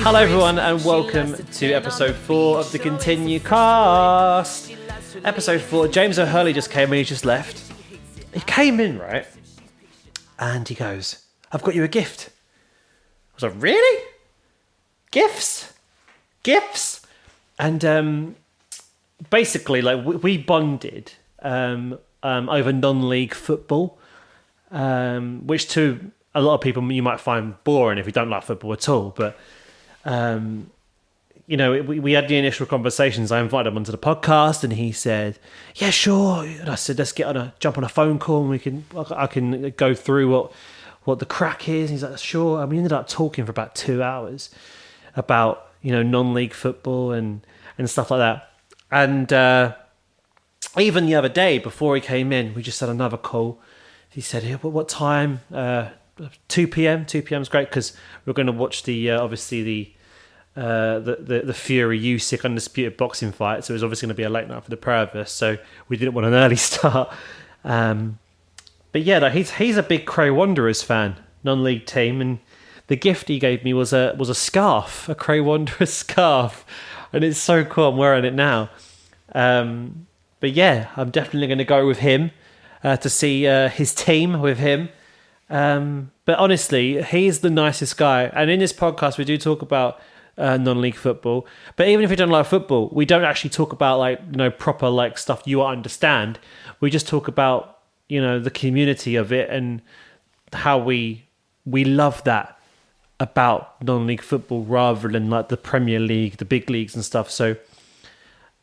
Hello everyone and welcome to episode 4 of the KentinueCast. Episode 4, James O Hurley just came in, he just left. He came in, right? And he goes, I've got you a gift. I was like, really? Gifts? And basically, like we bonded over non-league football, which to a lot of people you might find boring if you don't like football at all. But you know, we had the initial conversations. I invited him onto the podcast, and he said, "Yeah, sure." And I said, "Let's jump on a phone call, and I can go through what the crack is." And he's like, "Sure." And we ended up talking for about 2 hours about, you know, non-league football and stuff like that. And even the other day before he came in, we just had another call. He said, "Yeah, what time?" 2 p.m. 2 p.m. is great because we're going to watch the obviously the Fury Usyk undisputed boxing fight. So it was obviously going to be a late night for the pair of us. So we didn't want an early start. But yeah, no, he's a big Cray Wanderers fan, non-league team, and the gift he gave me was a scarf, a Cray Wanderers scarf, and it's so cool. I'm wearing it now. But yeah, I'm definitely going to go with him to see his team with him. But honestly, he's the nicest guy. And in this podcast, we do talk about non-league football. But even if we don't like football, we don't actually talk about, like, you know, proper like stuff you understand. We just talk about, you know, the community of it and how we love that about non-league football rather than like the Premier League, the big leagues and stuff. So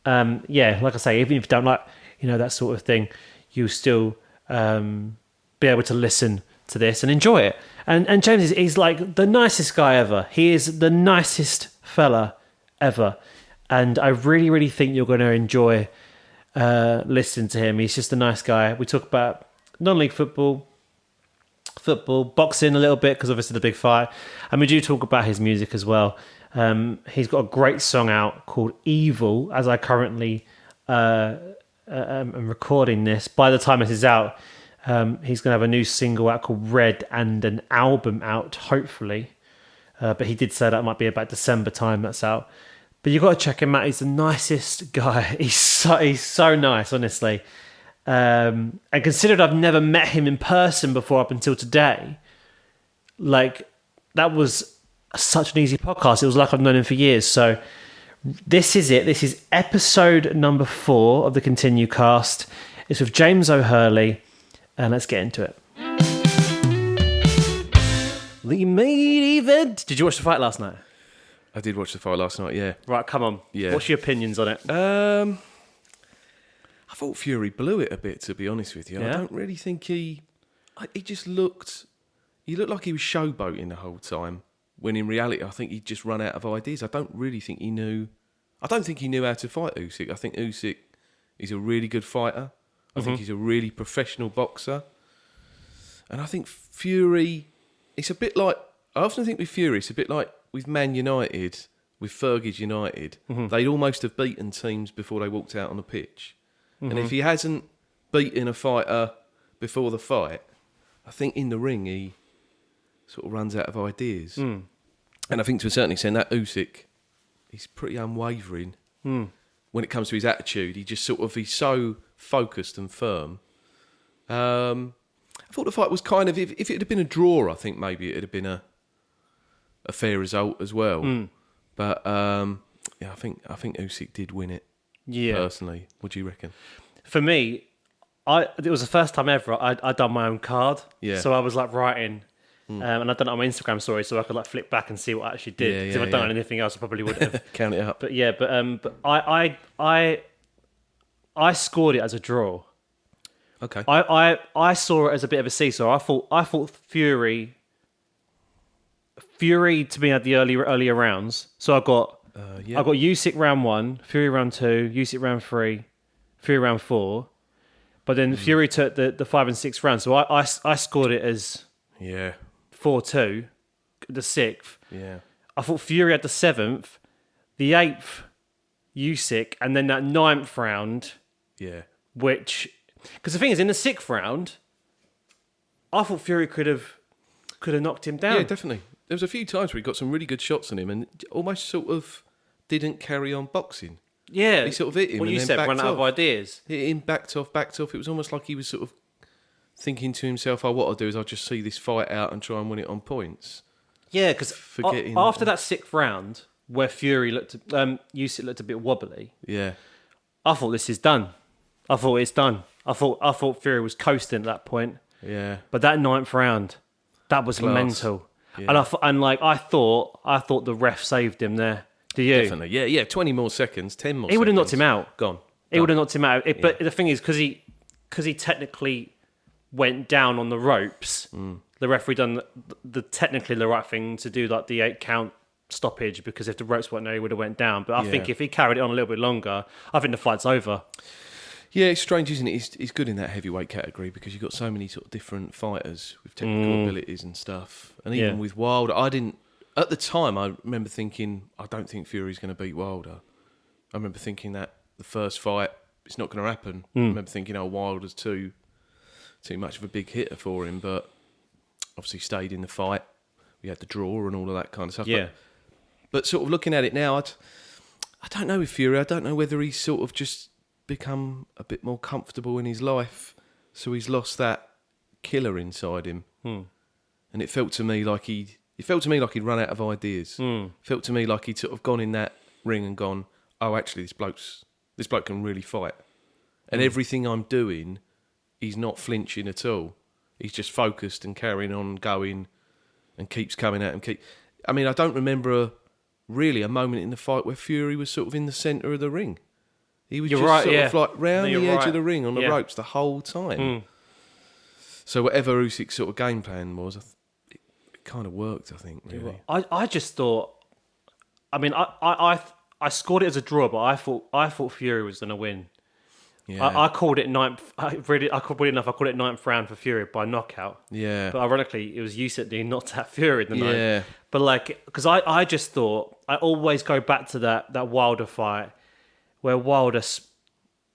yeah, like I say, even if you don't like, you know, that sort of thing, you still be able to listen to this and enjoy it. And James he's like the nicest guy ever. He is the nicest fella ever, and I really, really think you're going to enjoy listening to him. He's just a nice guy. We talk about non-league football, boxing a little bit because obviously the big fight, and we do talk about his music as well. He's got a great song out called Evil. As I currently am recording this, by the time this is out, he's going to have a new single out called Red and an album out, hopefully. But he did say that might be about December time that's out. But you've got to check him out. He's the nicest guy. He's so nice, honestly. And considered I've never met him in person before up until today, like, that was such an easy podcast. It was like I've known him for years. So this is it. This is episode number 4 of the KentinueCast. It's with James O Hurley. And let's get into it. The main event. Did you watch the fight last night? I did watch the fight last night, yeah. Right, come on. Yeah. What's your opinions on it? I thought Fury blew it a bit, to be honest with you. Yeah? I don't really think he just looked... He looked like he was showboating the whole time, when in reality, I think he'd just run out of ideas. I don't think he knew how to fight Usyk. I think Usyk is a really good fighter. I think he's a really professional boxer. And I think Fury, it's a bit like... I often think with Fury, it's a bit like with Man United, with Fergie's United. They'd almost have beaten teams before they walked out on the pitch. And if he hasn't beaten a fighter before the fight, I think in the ring he sort of runs out of ideas. And I think to a certain extent that Usyk, he's pretty unwavering when it comes to his attitude. He's so focused and firm. I thought the fight was kind of, if it had been a draw, I think maybe it'd have been a fair result as well. But yeah, I think Usyk did win it. Yeah, personally, what do you reckon? For me, it was the first time ever I'd done my own card. Yeah. So I was like writing, and I'd done it on my Instagram story, so I could like flip back and see what I actually did. Because if I'd done anything else, I probably would have count it up. But yeah, but I scored it as a draw. Okay. I saw it as a bit of a seesaw. I thought Fury to me had the earlier rounds. So I got Usyk round 1, Fury round 2, Usyk round 3, Fury round 4. But then Fury took the 5 and 6 rounds. So I scored it as 4-2, the 6th. Yeah. I thought Fury had the 7th, the 8th Usyk, and then that 9th round. Yeah. Which, because the thing is, in the 6th round, I thought Fury could have knocked him down. Yeah, definitely. there was a few times where he got some really good shots on him and almost sort of didn't carry on boxing. Yeah. He sort of hit him Well, and you then said backed run out of off. ideas. Hit him, backed off. It was almost like he was sort of thinking to himself, "Oh, what I'll do is I'll just see this fight out and try and win it on points." Yeah, because Forgetting after that 6th round, where Fury Usyk looked a bit wobbly, Yeah. I thought this is done. I thought it's done. I thought Fury was coasting at that point. Yeah. But that 9th round, that was Class. mental. Yeah. And I thought the ref saved him there. Do you? Definitely. Yeah. 20 more seconds, 10 more He would have knocked seconds. him out. Gone. He would have knocked him out. But the thing is, because he technically went down on the ropes, the referee done the technically the right thing to do, like the 8 count stoppage, because if the ropes weren't there, he would have went down. But I think if he carried it on a little bit longer, I think the fight's over. Yeah, it's strange, isn't it? He's good in that heavyweight category because you've got so many sort of different fighters with technical abilities and stuff. And even with Wilder, at the time, I remember thinking, I don't think Fury's going to beat Wilder. I remember thinking that the first fight, it's not going to happen. I remember thinking, Wilder's too much of a big hitter for him, but obviously stayed in the fight. We had the draw and all of that kind of stuff. Yeah. But sort of looking at it now, I don't know with Fury. I don't know whether he's sort of just become a bit more comfortable in his life, so he's lost that killer inside him. And it felt to me like he'd run out of ideas. Felt to me like he'd sort of gone in that ring and gone, oh, actually, this bloke can really fight. And everything I'm doing, he's not flinching at all. He's just focused and carrying on going and keeps coming at him. I don't remember really a moment in the fight where Fury was sort of in the centre of the ring. He was sort of like round the edge of the ring on the ropes the whole time. So whatever Usyk's sort of game plan was, it kind of worked, I think, really. I just thought, I scored it as a draw, but I thought Fury was going to win. Yeah. I called it 9th. I called it 9th round for Fury by knockout. Yeah. But ironically, it was Usyk that knocked out Fury in the 9th. Yeah. But because I just thought, I always go back to that Wilder fight where Wilder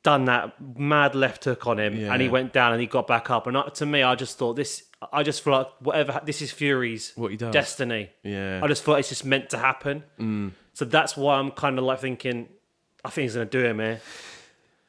done that mad left hook on him and he went down and he got back up. And to me, I just thought I just feel like this is Fury's what he does. destiny. Yeah. I just thought it's just meant to happen. So that's why I'm kind of like thinking, I think he's going to do it, man.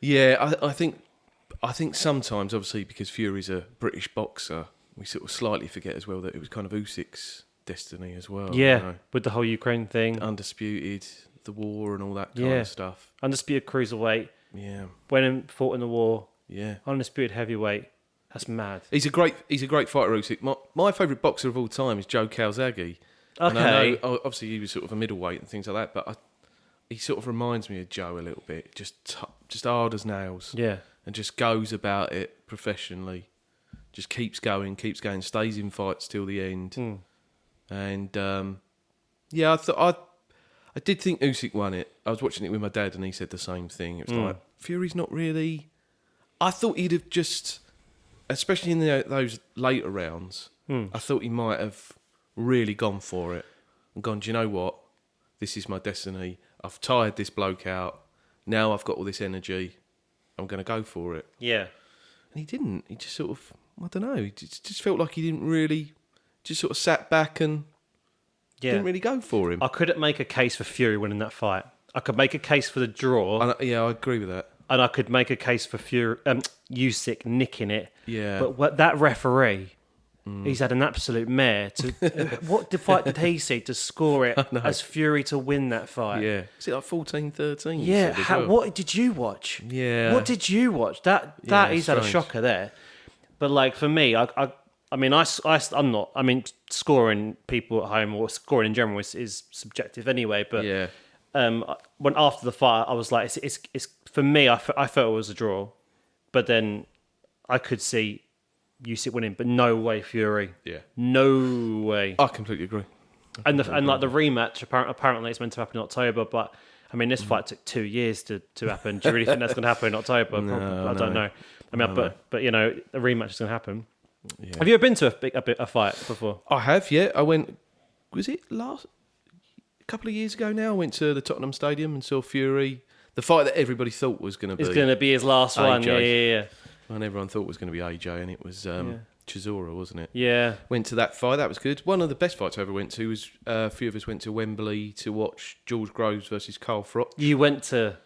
Yeah, I think sometimes, obviously, because Fury's a British boxer, we sort of slightly forget as well that it was kind of Usyk's destiny as well. Yeah, you know? with the whole Ukraine thing. Undisputed, the war and all that kind of stuff. Undisputed cruiserweight. Yeah. Went and fought in the war. Yeah. Undisputed heavyweight. That's mad. He's a great fighter, Usyk. My favourite boxer of all time is Joe Calzaghe. Okay. And I know, obviously, he was sort of a middleweight and things like that, but he sort of reminds me of Joe a little bit. Just hard as nails. Yeah. And just goes about it professionally. Just keeps going, stays in fights till the end. And I did think Usyk won it. I was watching it with my dad and he said the same thing. It was like, Fury's not really... I thought he'd have just, especially in those later rounds, I thought he might have really gone for it and gone, do you know what? This is my destiny. I've tired this bloke out. Now I've got all this energy. I'm going to go for it. Yeah. And he didn't. He just sort of, I don't know, he just felt like he didn't really, just sort of sat back and didn't really go for him. I couldn't make a case for Fury winning that fight. I could make a case for the draw. I agree with that. And I could make a case for Usyk nicking it. Yeah. But that referee, he's had an absolute mare. What fight did he see to score it as Fury to win that fight? Yeah. Is it like 14-13? Yeah. What did you watch? Yeah. What did you watch? That he's had a shocker there. But like for me, I'm not. I mean, scoring people at home or scoring in general is subjective anyway. But yeah. When after the fight, I was like, it's for me. I felt it was a draw, but then I could see Usyk winning, but no way Fury. Yeah. No way. I completely agree. And the rematch apparently it's meant to happen in October, but I mean this fight took 2 years to happen. Do you really think that's going to happen in October? I don't know. I mean, but you know, the rematch is going to happen. Yeah. Have you ever been to a fight before? I have. Yeah, I went. Was it a couple of years ago now? I went to the Tottenham Stadium and saw Fury. The fight that everybody thought was going to be. It's going to be his last one. Yeah. And everyone thought was going to be AJ, and it was Chisora, wasn't it? Yeah. Went to that fight. That was good. One of the best fights I ever went to was a few of us went to Wembley to watch George Groves versus Carl Froch. You went to...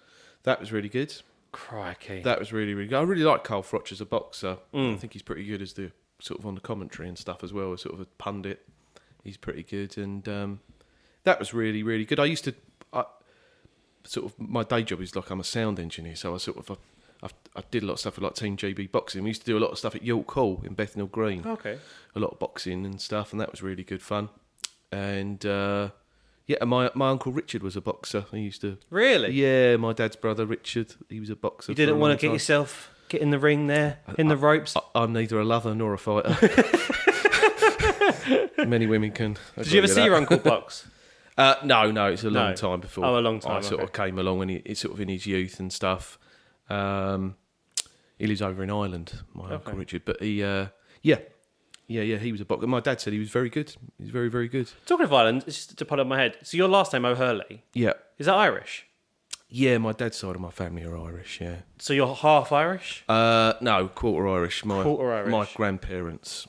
That was really good. Crikey. That was really, really good. I really like Carl Froch as a boxer. I think he's pretty good as the sort of on the commentary and stuff as well, as sort of a pundit. He's pretty good, and that was really, really good. I sort of my day job is like I'm a sound engineer, so I did a lot of stuff with like Team GB boxing. We used to do a lot of stuff at York Hall in Bethnal Green. Okay. A lot of boxing and stuff, and that was really good fun. And and my uncle Richard was a boxer. He used to... Really? Yeah, my dad's brother Richard, he was a boxer. You didn't want to get in the ring there, in the ropes? I'm neither a lover nor a fighter. Many women can... Did you ever see your uncle box? No, it's a long time before. Oh, a long time. I sort of came along when he's sort of in his youth and stuff. He lives over in Ireland, my Uncle Richard. But he was a boxer. My dad said he was very good. He's very, very good. Talking of Ireland, it's just to put on my head. So your last name, O Hurley, Yeah. is that Irish? Yeah, my dad's side of my family are Irish, yeah. So you're half Irish? No, quarter Irish. Quarter Irish. My grandparents.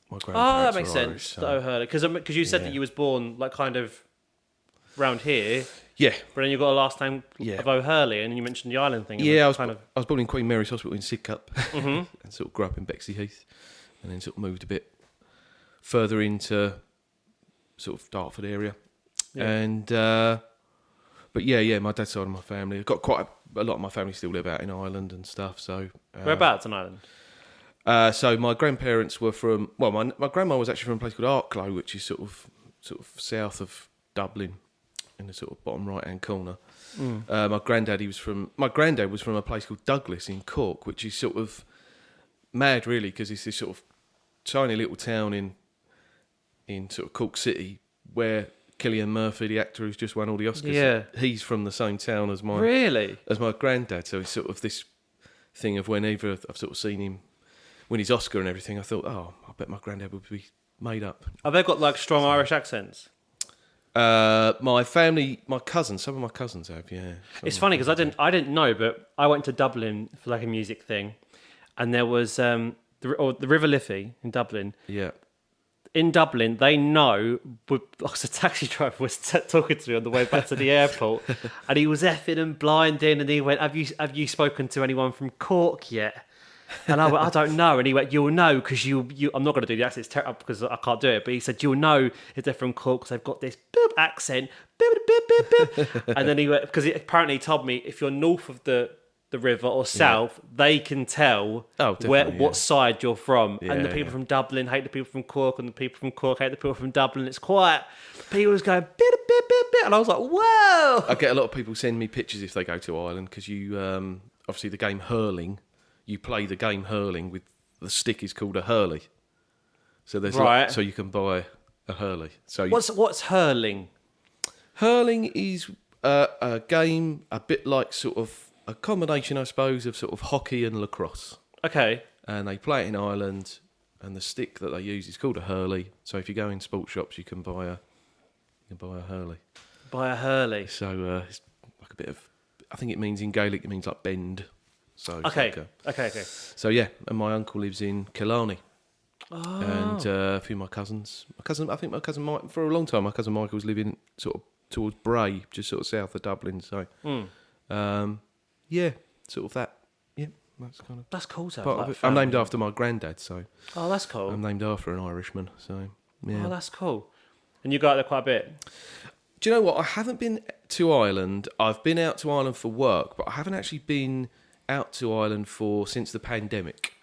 Oh, that makes sense. Irish, so. The O Hurley. Because you said that you was born like kind of round here. Yeah. But then you got a last name of O Hurley, and you mentioned the island thing. Yeah, I was born in Queen Mary's Hospital in Sidcup, and sort of grew up in Bexley Heath, and then sort of moved a bit further into sort of Dartford area, and but my dad's side of my family. I've got quite a lot of my family still live out in Ireland and stuff. So whereabouts in Ireland? So my grandparents were from my grandma was actually from a place called Arklow, which is sort of south of Dublin, in the sort of bottom right hand corner. My granddad was from a place called Douglas in Cork, which is sort of mad really, because it's this sort of tiny little town in sort of Cork City where Cillian Murphy, the actor who's just won all the Oscars, he's from the same town as my granddad. So it's sort of this thing of whenever I've sort of seen him win his Oscar and everything, I thought, I bet my granddad would be made up. Have they got like strong Irish accents? My family, some of my cousins have, yeah. It's funny because I didn't know, but I went to Dublin for like a music thing, and there was the River Liffey in Dublin. Yeah. In Dublin, they know. Because a taxi driver was talking to me on the way back to the airport, and he was effing and blinding, and he went, "Have you spoken to anyone from Cork yet?" And I went, "I don't know." And he went, "You'll know because you." I'm not going to do the accent, it's terrible because I can't do it. But he said, "You'll know if they're from Cork because they've got this boop accent." Boop, boop, boop, boop. And then he went, because apparently he told me if you're north of the river or south, they can tell what side you're from. Yeah, and the people from Dublin hate the people from Cork, and the people from Cork hate the people from Dublin. It's quite. People was going bit, bit, bit, bit, and I was like, "Whoa!" I get a lot of people send me pictures if they go to Ireland because you obviously the game hurling. You play the game hurling with the stick is called a hurley. So there's so you can buy a hurley. So what's hurling? Hurling is a game a bit like sort of a combination, I suppose, of sort of hockey and lacrosse. Okay. And they play it in Ireland, and the stick that they use is called a hurley. So if you go in sports shops, you can buy a hurley. Buy a hurley. So it's like a bit of, I think it means in Gaelic it means like bend. So okay. So yeah, and my uncle lives in Killarney, and a few of my cousins. I think my cousin Mike, for a long time, my cousin Michael was living sort of towards Bray, just sort of south of Dublin. So, sort of that. Yeah, that's cool. Part of it. I'm named after my granddad, so. Oh, that's cool. I'm named after an Irishman, so yeah. Oh, that's cool. And you go out there quite a bit. Do you know what? I haven't been to Ireland. I've been out to Ireland for work, but I haven't actually been out to Ireland since the pandemic.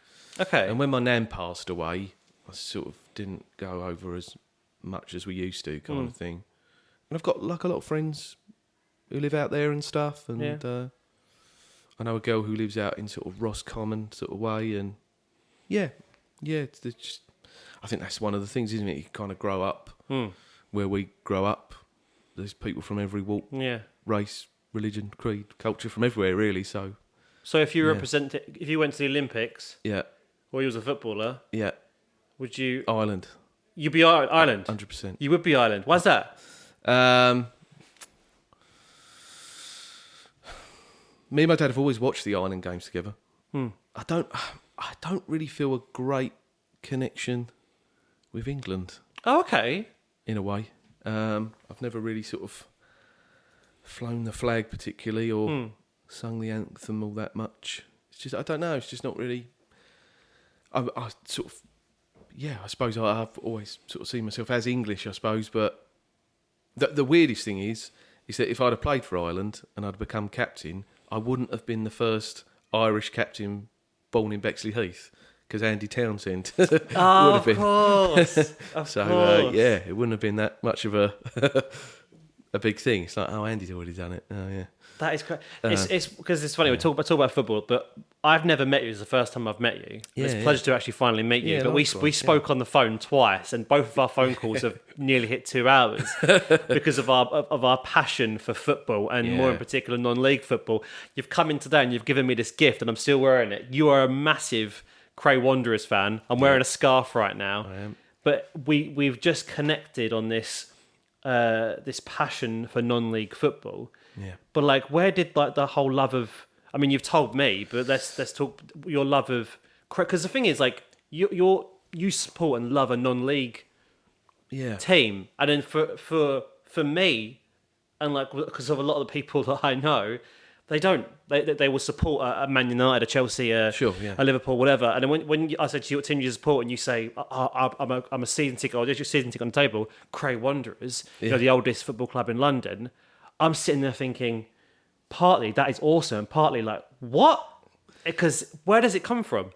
Okay. And when my nan passed away, I sort of didn't go over as much as we used to, kind of thing. And I've got like a lot of friends who live out there and stuff, and I know a girl who lives out in sort of Roscommon sort of way, and it's just, I think that's one of the things, isn't it? You kind of grow up where we grow up. There's people from every walk, race, religion, creed, culture, from everywhere, really. So if you if you went to the Olympics, or you was a footballer, would you Ireland? You'd be Ireland, 100%. You would be Ireland. Why's that? Me and my dad have always watched the Ireland games together. I don't really feel a great connection with England Oh, okay. in a way. I've never really sort of flown the flag particularly or sung the anthem all that much. It's just, I don't know, it's just not really... I sort of, I suppose I've always sort of seen myself as English, I suppose, but the weirdest thing is that if I'd have played for Ireland and I'd become captain, I wouldn't have been the first Irish captain born in Bexley-Heath, because Andy Townsend would have been. Course. Of course. It wouldn't have been that much of a a big thing. It's like, oh, Andy's already done it. Oh, yeah. That is correct. It's because it's funny, we talk about football, but I've never met you. It's the first time I've met you. It's a pleasure to actually finally meet you. Yeah, but we spoke on the phone twice, and both of our phone calls have nearly hit 2 hours because of our passion for football, and more in particular non-league football. You've come in today and you've given me this gift, and I'm still wearing it. You are a massive Cray Wanderers fan. I'm wearing a scarf right now. I am. But we've just connected on this passion for non-league football. Yeah. But like, where did like the whole love of? I mean, you've told me, but let's talk your love of. Because the thing is, like, you support and love a non-league team, and then for me, and like because of a lot of the people that I know, they don't. They will support a Man United, a Chelsea, a Liverpool, whatever. And then when I said to you what team you support, and you say I'm a season ticket, or there's your season ticket on the table, Cray Wanderers, you know, the oldest football club in London. I'm sitting there thinking, partly that is awesome, and partly like, what? Because where does it come from?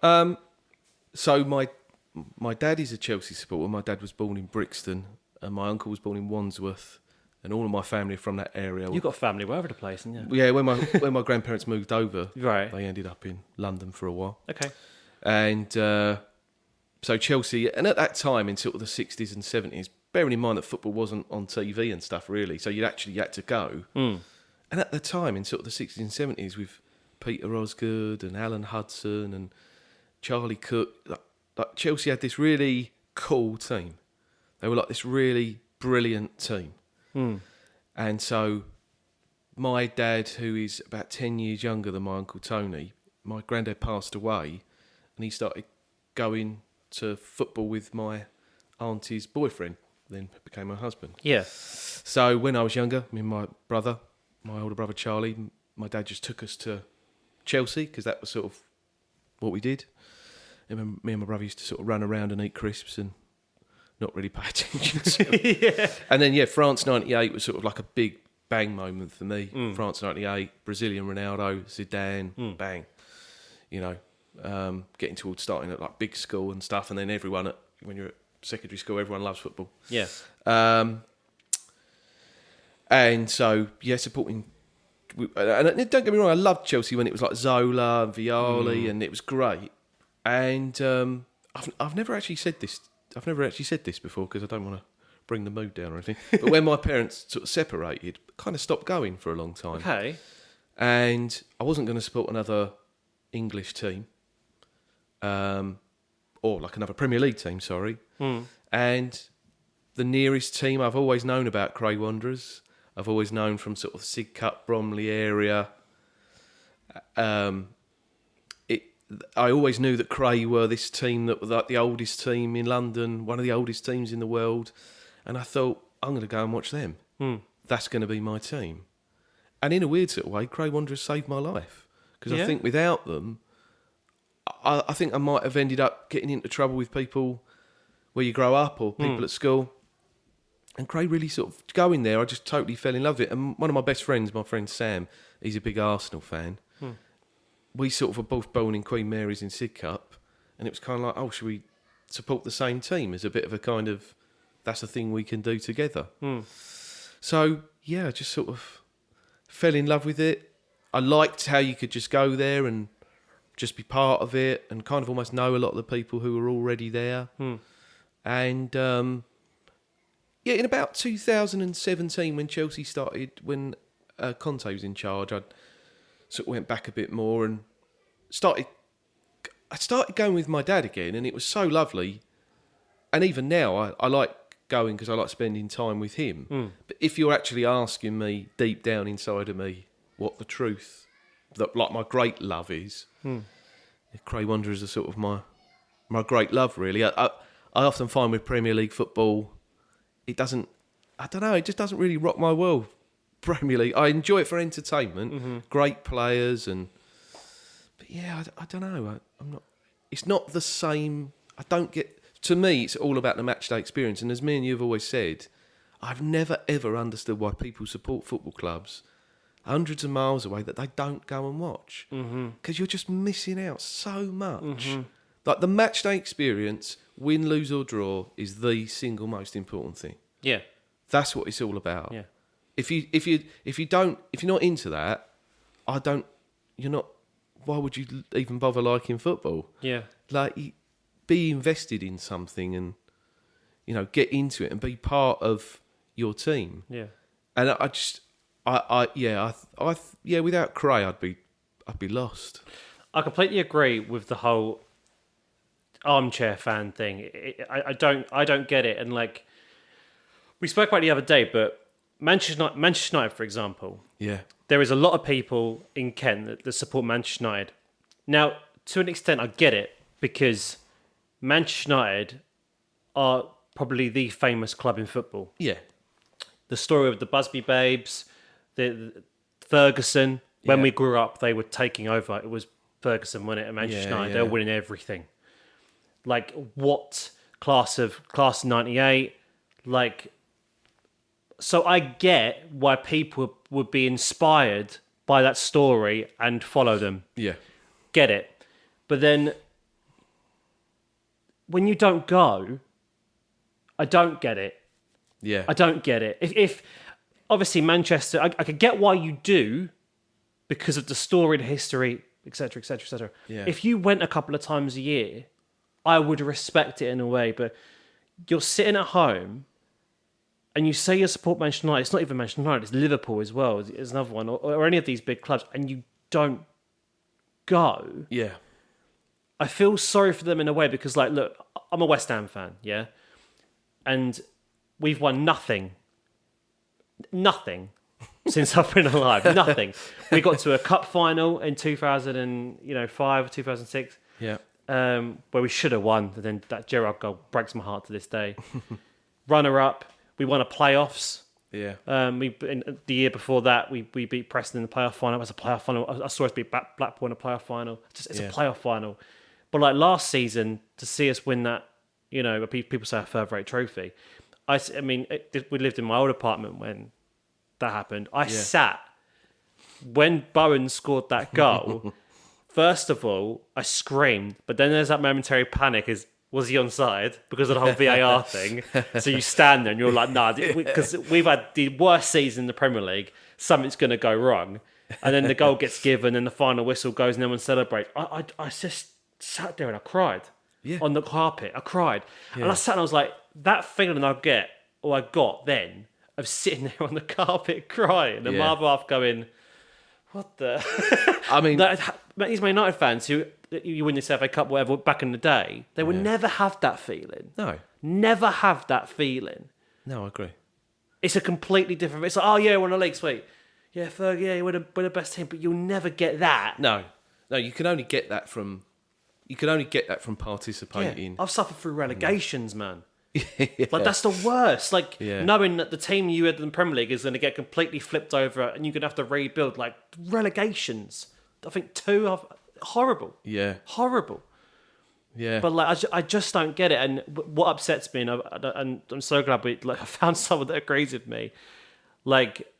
So my dad is a Chelsea supporter. My dad was born in Brixton, and my uncle was born in Wandsworth, and all of my family are from that area. You've got family all over the place, haven't you? Yeah, when my grandparents moved over, right, they ended up in London for a while. Okay. And so Chelsea, and at that time in sort of the 60s and 70s, bearing in mind that football wasn't on TV and stuff really, so you actually had to go. And at the time in sort of the 60s and 70s with Peter Osgood and Alan Hudson and Charlie Cook, like Chelsea had this really cool team. They were like this really brilliant team. And so my dad, who is about 10 years younger than my Uncle Tony, my granddad passed away, and he started going to football with my auntie's boyfriend, then became her husband. Yeah. So when I was younger, me and my brother, my older brother Charlie, my dad just took us to Chelsea because that was sort of what we did. And me and my brother used to sort of run around and eat crisps and not really pay attention to Yeah. And then, France 98 was sort of like a big bang moment for me. France 98, Brazilian Ronaldo, Zidane, bang. You know, getting towards starting at like big school and stuff, and then everyone when you're at secondary school, everyone loves football. Yeah. And so, supporting. And don't get me wrong, I loved Chelsea when it was like Zola and Vialli, and it was great. And I've never actually said this. I've never actually said this before because I don't want to bring the mood down or anything. But when my parents sort of separated, kind of stopped going for a long time. Okay. And I wasn't going to support another English team, or like another Premier League team, sorry. And the nearest team I've always known about Cray Wanderers, I've always known from sort of Sidcup, Bromley area. I always knew that Cray were this team that was like the oldest team in London, one of the oldest teams in the world. And I thought, I'm going to go and watch them. That's going to be my team. And in a weird sort of way, Cray Wanderers saved my life. Because I think without them, I think I might have ended up getting into trouble with people where you grow up or people at school. And Cray really sort of going there, I just totally fell in love with it. And one of my best friends, my friend Sam, he's a big Arsenal fan. We sort of were both born in Queen Mary's in Sidcup, and it was kind of like, oh, should we support the same team as a bit of a kind of, that's a thing we can do together. So, I just sort of fell in love with it. I liked how you could just go there and just be part of it and kind of almost know a lot of the people who were already there. And, in about 2017 when Chelsea started, when Conte was in charge, I sort of went back a bit more and I started going with my dad again, and it was so lovely. And even now, I like going because I like spending time with him. But if you're actually asking me deep down inside of me what the truth, that like my great love is, Cray Wanderers are sort of my great love, really. I often find with Premier League football, it doesn't, I don't know, it just doesn't really rock my world. Premier League, I enjoy it for entertainment, great players, but yeah, I don't know. I'm not. It's not the same. I don't get. To me, it's all about the match day experience. And as me and you have always said, I've never ever understood why people support football clubs hundreds of miles away that they don't go and watch, because you're just missing out so much. Like the match day experience, win, lose or draw, is the single most important thing. Yeah, that's what it's all about. Yeah. If you're not into that, you're not. Why would you even bother liking football? Yeah. Like, be invested in something and, get into it and be part of your team. Yeah. And without Cray, I'd be lost. I completely agree with the whole armchair fan thing. I don't get it. And like, we spoke about it the other day, but Manchester United, for example. Yeah. There is a lot of people in Kent that support Manchester United. Now, to an extent, I get it, because Manchester United are probably the famous club in football. Yeah. The story of the Busby Babes, the Ferguson. When we grew up, they were taking over. It was Ferguson, wasn't it, at Manchester United? They were winning everything. Like, what class of 98? Like, so I get why people would be inspired by that story and follow them. Yeah. Get it. But then, when you don't go, I don't get it. Yeah. I don't get it. If obviously Manchester, I could get why you do, because of the story, the history, etc., etc., etc. Yeah. If you went a couple of times a year, I would respect it in a way. But you're sitting at home and you say you support Manchester United. It's not even Manchester United, it's Liverpool as well. It's another one, or any of these big clubs, and you don't go. Yeah. I feel sorry for them in a way, because, like, look, I'm a West Ham fan, yeah? And we've won nothing since I've been alive. Nothing. We got to a cup final in 2005, 2006. Yeah. Where we should have won. But then that Gerrard goal breaks my heart to this day. Runner-up. We won a playoffs. Yeah. The year before that, we beat Preston in the playoff final. It was a playoff final. I saw us beat Blackpool in a playoff final. It's a playoff final. But like last season, to see us win that, people say a third-rate trophy. We lived in my old apartment when that happened. I sat when Bowen scored that goal. First of all, I screamed, but then there's that momentary panic: was he onside, because of the whole VAR thing? So you stand there and you're like, nah, because we've had the worst season in the Premier League. Something's going to go wrong, and then the goal gets given, and the final whistle goes, and everyone celebrates. I just sat there and I cried on the carpet. I cried, and I sat and I was like, that feeling I got then of sitting there on the carpet crying, and my other half going, what the? I mean, these Man United fans who you win this FA Cup, whatever, back in the day, they would never have that feeling. No. Never have that feeling. No, I agree. It's a completely different... It's like, oh yeah, won the league, sweet. Yeah, Ferg, yeah, we're the best team, but you'll never get that. No, you can only get that from participating. Yeah, I've suffered through relegations, man. Like, that's the worst. Like, knowing that the team you had in the Premier League is going to get completely flipped over and you're going to have to rebuild. Like, relegations. I think 2 are horrible. Yeah. Horrible. Yeah. But, like, I just don't get it. And what upsets me, and I'm so glad I found someone that agrees with me. Like,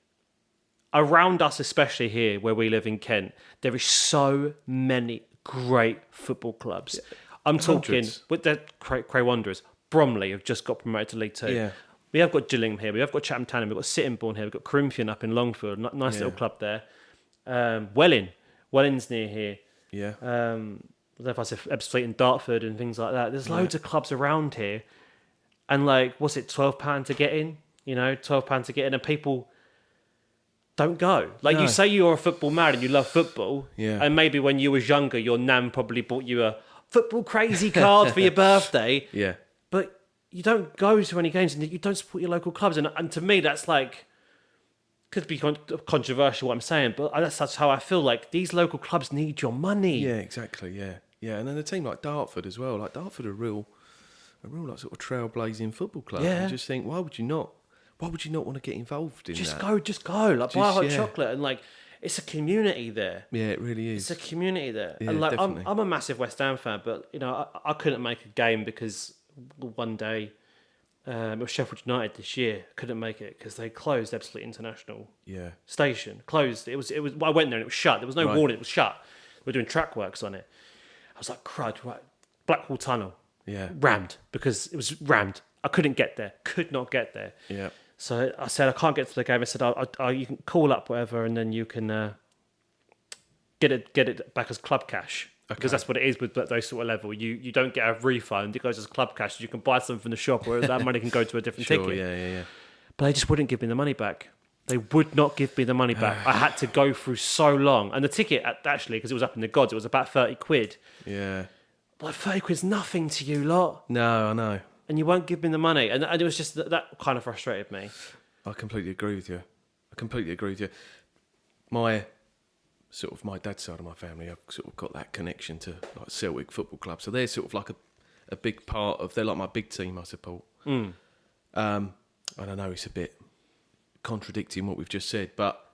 around us, especially here where we live in Kent, there is so many great football clubs. Yeah. I'm talking with the Cray Wanderers. Bromley have just got promoted to League Two. Yeah. We have got Gillingham here. We have got Chatham Town. We've got Sittingbourne here. We've got Corinthian up in Longfield. Nice little club there. Welling's near here. Yeah. I don't know if I said Ebbsfleet and Dartford and things like that. There's loads of clubs around here. And like, what's it, £12 to get in? £12 to get in, and people don't go. Like, you say you're a football man and you love football. Yeah. And maybe when you was younger, your nan probably bought you a football crazy card for your birthday. Yeah. But you don't go to any games and you don't support your local clubs. And to me, that's like, could be controversial what I'm saying, but that's how I feel. Like, these local clubs need your money. Yeah, exactly, yeah. Yeah, and then a team like Dartford as well. Like Dartford are a real like sort of trailblazing football club. Yeah. You just think, why would you not want to get involved in Just that? just go. Like buy hot yeah. chocolate and like it's a community there. Yeah, it really is. It's a community there. Yeah, And like definitely. I'm a massive West Ham fan, but you know I couldn't make a game because one day it was Sheffield United this year. Couldn't make it because they closed Ebbsfleet International Yeah. Station. Closed. It was. I went there and it was shut. There was no Right. warning. It was shut. We're doing track works on it. I was like, crud. Right. Blackwall Tunnel. Yeah. Rammed because it was rammed. I couldn't get there. Could not get there. Yeah. So I said, I can't get to the game. I said, you can call up whatever, and then you can get it back as club cash. Because that's what it is with those sort of level. You don't get a refund. It goes as club cash. You can buy something from the shop, or that money can go to a different Sure, ticket. yeah. But they just wouldn't give me the money back. They would not give me the money back. I had to go through so long. And the ticket, actually, because it was up in the gods, it was about 30 quid. Yeah. Like, 30 quid's nothing to you lot. No, I know. And you won't give me the money. And it was just that kind of frustrated me. I completely agree with you. My dad's side of my family, I've sort of got that connection to like Celtic Football Club. So they're sort of like a big part of, they're like my big team I support. And I know it's a bit contradicting what we've just said, but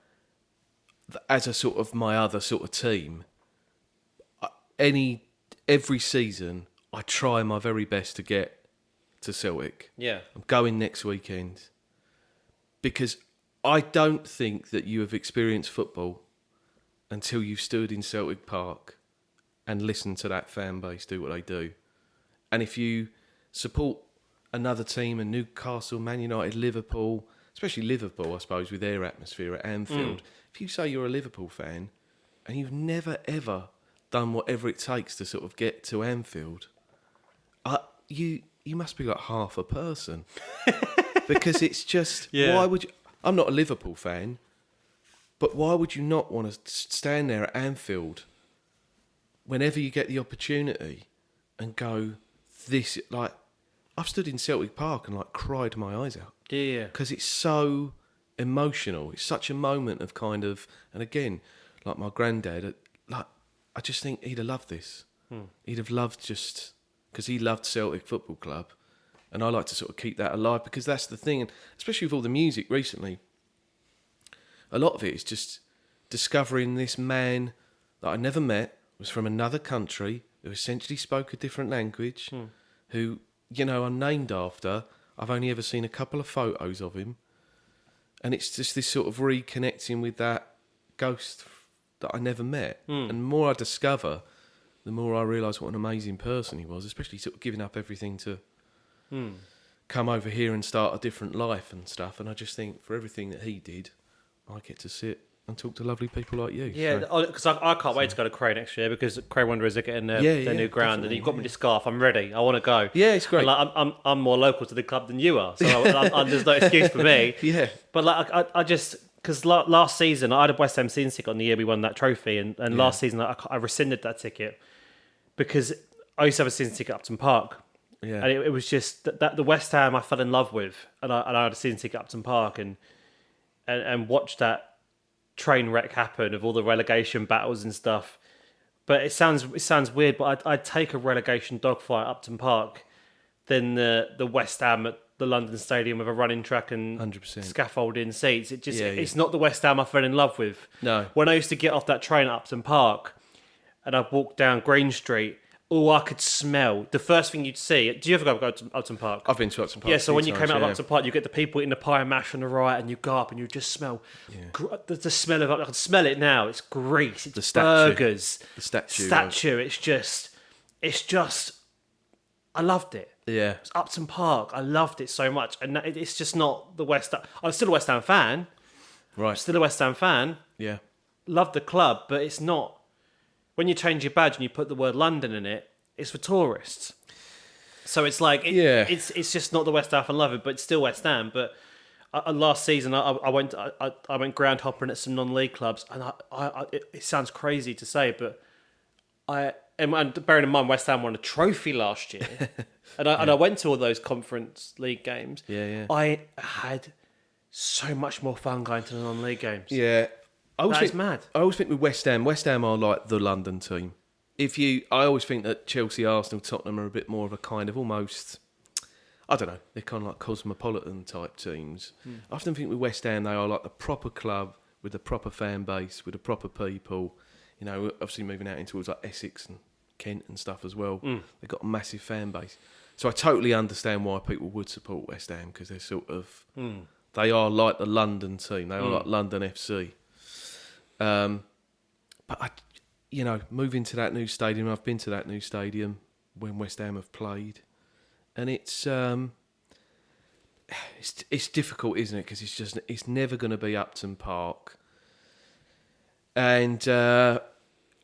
as a sort of my other sort of team, every season I try my very best to get to Celtic. Yeah. I'm going next weekend because I don't think that you have experienced football until you've stood in Celtic Park and listened to that fan base do what they do. And if you support another team, and Newcastle, Man United, Liverpool, especially Liverpool, I suppose, with their atmosphere at Anfield, if you say you're a Liverpool fan and you've never, ever done whatever it takes to sort of get to Anfield, you must be like half a person. Because it's just, why would you... I'm not a Liverpool fan, but why would you not want to stand there at Anfield whenever you get the opportunity and go, this, like, I've stood in Celtic Park and like cried my eyes out. Yeah. Because it's so emotional. It's such a moment of kind of, and again, like my granddad, like, I just think he'd have loved this. He'd have loved just, because he loved Celtic Football Club. And I like to sort of keep that alive because that's the thing. And especially with all the music recently, a lot of it is just discovering this man that I never met, was from another country, who essentially spoke a different language, who, you know, I'm named after. I've only ever seen a couple of photos of him. And it's just this sort of reconnecting with that ghost that I never met. And the more I discover, the more I realise what an amazing person he was, especially sort of giving up everything to come over here and start a different life and stuff. And I just think for everything that he did, I get to sit and talk to lovely people like you. Yeah, because I can't wait to go to Cray next year because Cray Wanderers are getting their new ground, and you've got me the scarf. I'm ready. I want to go. Yeah, it's great. And like, I'm more local to the club than you are, so there's no excuse for me. Yeah. But like I just, because last season I had a West Ham season ticket on the year we won that trophy, and last season I rescinded that ticket because I used to have a season ticket at Upton Park. Yeah. And it was just that the West Ham I fell in love with, and I had a season ticket at Upton Park and watched that train wreck happen of all the relegation battles and stuff. But it sounds weird, but I'd take a relegation dogfight at Upton Park than the West Ham at the London Stadium with a running track and 100%. scaffolding seats. It just it's Yeah. not the West Ham I fell in love with. No. When I used to get off that train at Upton Park and I'd walk down Green Street, I could smell. The first thing you'd see... Do you ever go to Upton Park? I've been to Upton Park. Yeah, so when you times, came out of Upton Park, you get the people eating the pie and mash on the right, and you go up and you just smell the smell of... I can smell it now. It's grease. It's The statue. burgers. The statue. It's just... I loved it. Yeah. It's Upton Park. I loved it so much. And it's just not the West Ham... I'm still a West Ham fan. Right. Still a West Ham fan. Yeah. Love the club, but it's not... When you change your badge and you put the word London in it, it's for tourists. So it's like it's just not the West Ham I love it, but it's still West Ham. But last season I went ground hopping at some non-league clubs, and it sounds crazy to say, but and bearing in mind West Ham won a trophy last year, and I went to all those Conference League games. Yeah. I had so much more fun going to the non-league games. Yeah. That is mad. I always think with West Ham are like the London team. I always think that Chelsea, Arsenal, Tottenham are a bit more of a kind of almost, I don't know, they're kind of like cosmopolitan type teams. I often think with West Ham, they are like the proper club with the proper fan base, with the proper people. You know, obviously moving out into towards like Essex and Kent and stuff as well. They've got a massive fan base. So I totally understand why people would support West Ham, because they're sort of, they are like the London team. They are like London FC. But moving to that new stadium, I've been to that new stadium when West Ham have played, and it's difficult, isn't it? Because it's never going to be Upton Park, and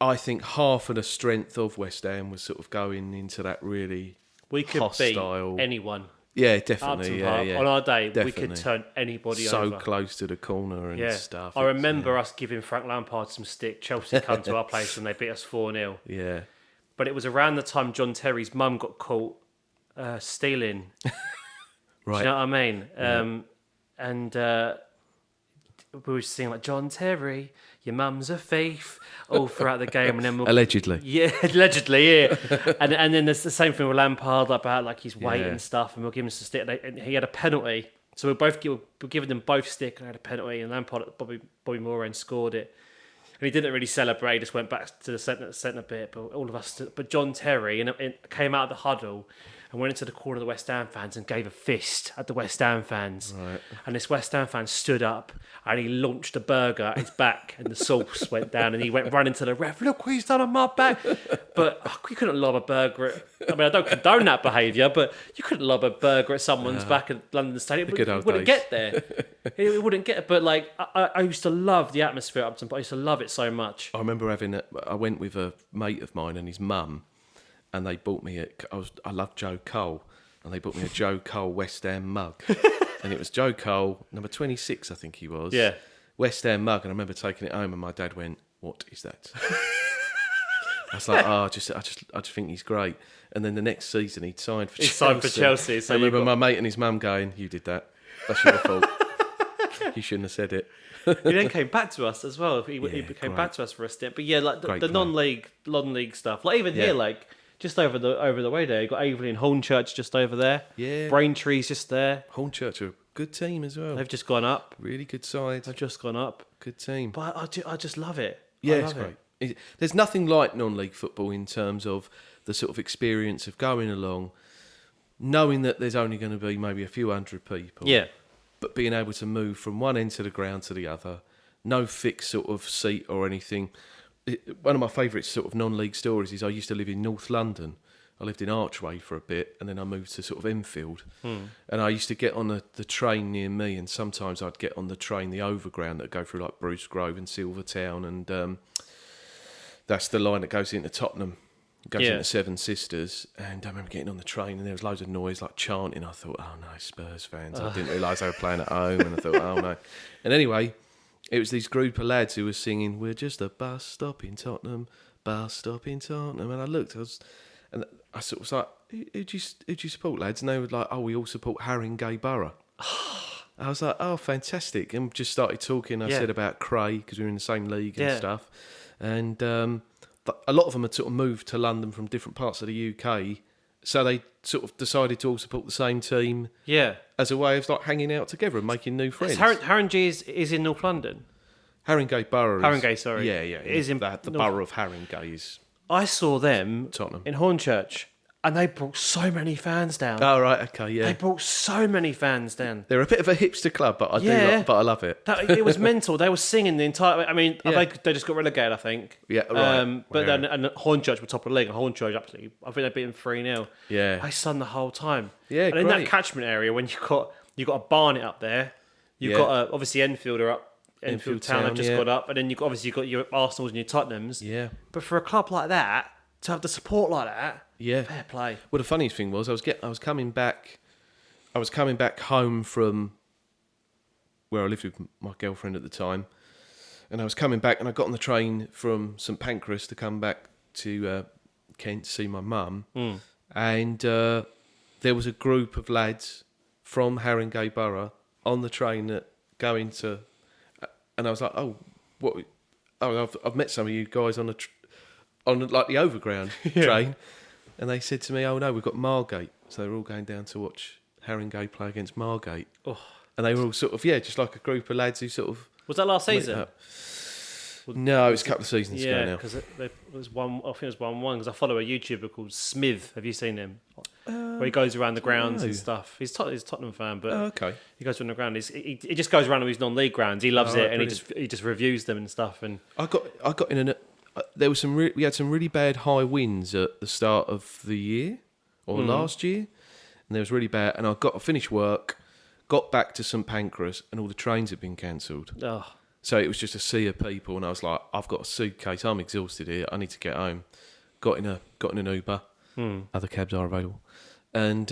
I think half of the strength of West Ham was sort of going into that really hostile. Beat anyone. Yeah, definitely. Upton Park. Yeah. On our day, definitely. we could turn anybody so over. close to the corner and stuff. I remember us giving Frank Lampard some stick. Chelsea come to our place and they beat us 4-0. Yeah. But it was around the time John Terry's mum got caught stealing. Right. Do you know what I mean? And we were singing like, John Terry, your mum's a thief, all throughout the game. And then Allegedly. Yeah, allegedly, yeah. and then there's the same thing with Lampard about like his weight and stuff, and we'll give him some stick. And he had a we're giving them both stick, and I had a penalty, and Lampard, Bobby Moran scored it. And he didn't really celebrate, he just went back to the centre bit, but all of us, but John Terry, and it came out of the huddle and went into the corner of the West Ham fans and gave a fist at the West Ham fans. Right. And this West Ham fan stood up and he launched a burger at his back and the sauce went down and he went running to the ref. Look what he's done on my back. But you couldn't lob a burger I don't condone that behaviour, but you couldn't lob a burger at someone's back at London Stadium. It wouldn't get there. It wouldn't get it. But like, I used to love the atmosphere at Upton Park. I used to love it so much. I remember I went with a mate of mine and his mum, and they bought me I love Joe Cole, and they bought me a Joe Cole West Ham mug, and it was Joe Cole, number 26, I think he was. Yeah. West Ham mug, and I remember taking it home, and my dad went, "What is that?" I was like, I just think he's great. And then the next season, he signed for Chelsea. He signed for Chelsea. So I remember my mate and his mum going, "You did that. That's your fault. You shouldn't have said it." He then came back to us as well. He came back to us for a stint. But yeah, like the non-league stuff. Like even here, like just over the way there, you got Averley and Hornchurch just over there. Yeah, Braintree's just there. Hornchurch are a good team as well. They've just gone up. Really good side. They've just gone up. Good team. But I just love it. Yeah, it's great. There's nothing like non-league football in terms of the sort of experience of going along, knowing that there's only going to be maybe a few hundred people. Yeah. But being able to move from one end of the ground to the other, no fixed sort of seat or anything. One of my favourite sort of non-league stories is I used to live in North London. I lived in Archway for a bit, and then I moved to sort of Enfield. And I used to get on the train near me, and sometimes I'd get on the train, the overground that would go through like Bruce Grove and Silvertown, and that's the line that goes into Tottenham, goes into Seven Sisters. And I remember getting on the train and there was loads of noise, like chanting. I thought, oh no, Spurs fans. I didn't realise they were playing at home. And I thought, oh no. And anyway, it was these group of lads who were singing, "We're just a bus stop in Tottenham, bus stop in Tottenham." And I looked, and I sort of was like, who do you support, lads? And they were like, "Oh, we all support Haringey Borough." I was like, oh, fantastic. And just started talking. I said about Cray, because we were in the same league and stuff. And a lot of them had sort of moved to London from different parts of the UK, so they sort of decided to all support the same team. Yeah, as a way of like hanging out together and making new friends. Haringey is in North London. Haringey Borough. Haringey, sorry. Yeah. It is in the borough of Haringey is. I saw them Tottenham in Hornchurch. And they brought so many fans down. Oh, right, okay, yeah. They brought so many fans down. They're a bit of a hipster club, but I love it. It was mental. They were singing the entire... I mean, they just got relegated, I think. Yeah, right. But then and Hornchurch were top of the league, and Hornchurch, absolutely... I think they beat them 3-0. Yeah. They sung the whole time. Yeah, and in that catchment area, when you got a Barnet up there, you've got, obviously, Enfield are up. Enfield Town have just got up. And then you've got your Arsenals and your Tottenhams. Yeah. But for a club like that, to have the support like that... Yeah, fair play. Well, the funniest thing was I was coming back home from where I lived with my girlfriend at the time, and I was coming back, and I got on the train from St Pancras to come back to Kent to see my mum, and there was a group of lads from Haringey Borough on the train going to, and I was like, oh, what? Oh, I've met some of you guys on on like the overground train, and they said to me, "Oh no, we've got Margate." So they were all going down to watch Haringey play against Margate. Oh. And they were all sort of, just like a group of lads who sort of... Was that last season? No, it was a couple of seasons ago now. Because it was one. I think it was 1-1. Because I follow a YouTuber called Smith. Have you seen him? Where he goes around the grounds and stuff. He's a Tottenham fan, but okay. He goes around the ground. He just goes around with his non-league grounds. He loves it, and he just reviews them and stuff. And I got in there was we had some really bad high winds at the start of the year or last year, and there was really bad. And I finished work. Got back to St Pancras and all the trains had been cancelled. oh, So it was just a sea of people, and I was like, I've got a suitcase, I'm exhausted here, I need to get home. Got in an Uber. Other cabs are available. And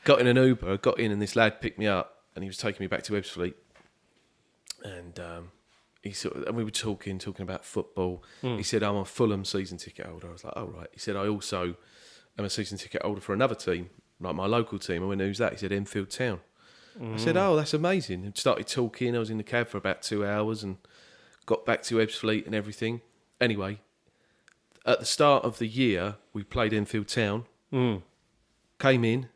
got in an Uber, got in, and this lad picked me up, and he was taking me back to Ebbsfleet. And and we were talking about football. He said, I'm a Fulham season ticket holder. I was like, oh, right. He said, I also am a season ticket holder for another team, like my local team. I went, who's that? He said, Enfield Town. I said, oh, that's amazing. And started talking. I was in the cab for about 2 hours and got back to Ebbsfleet and everything. Anyway, at the start of the year, we played Enfield Town. Came in,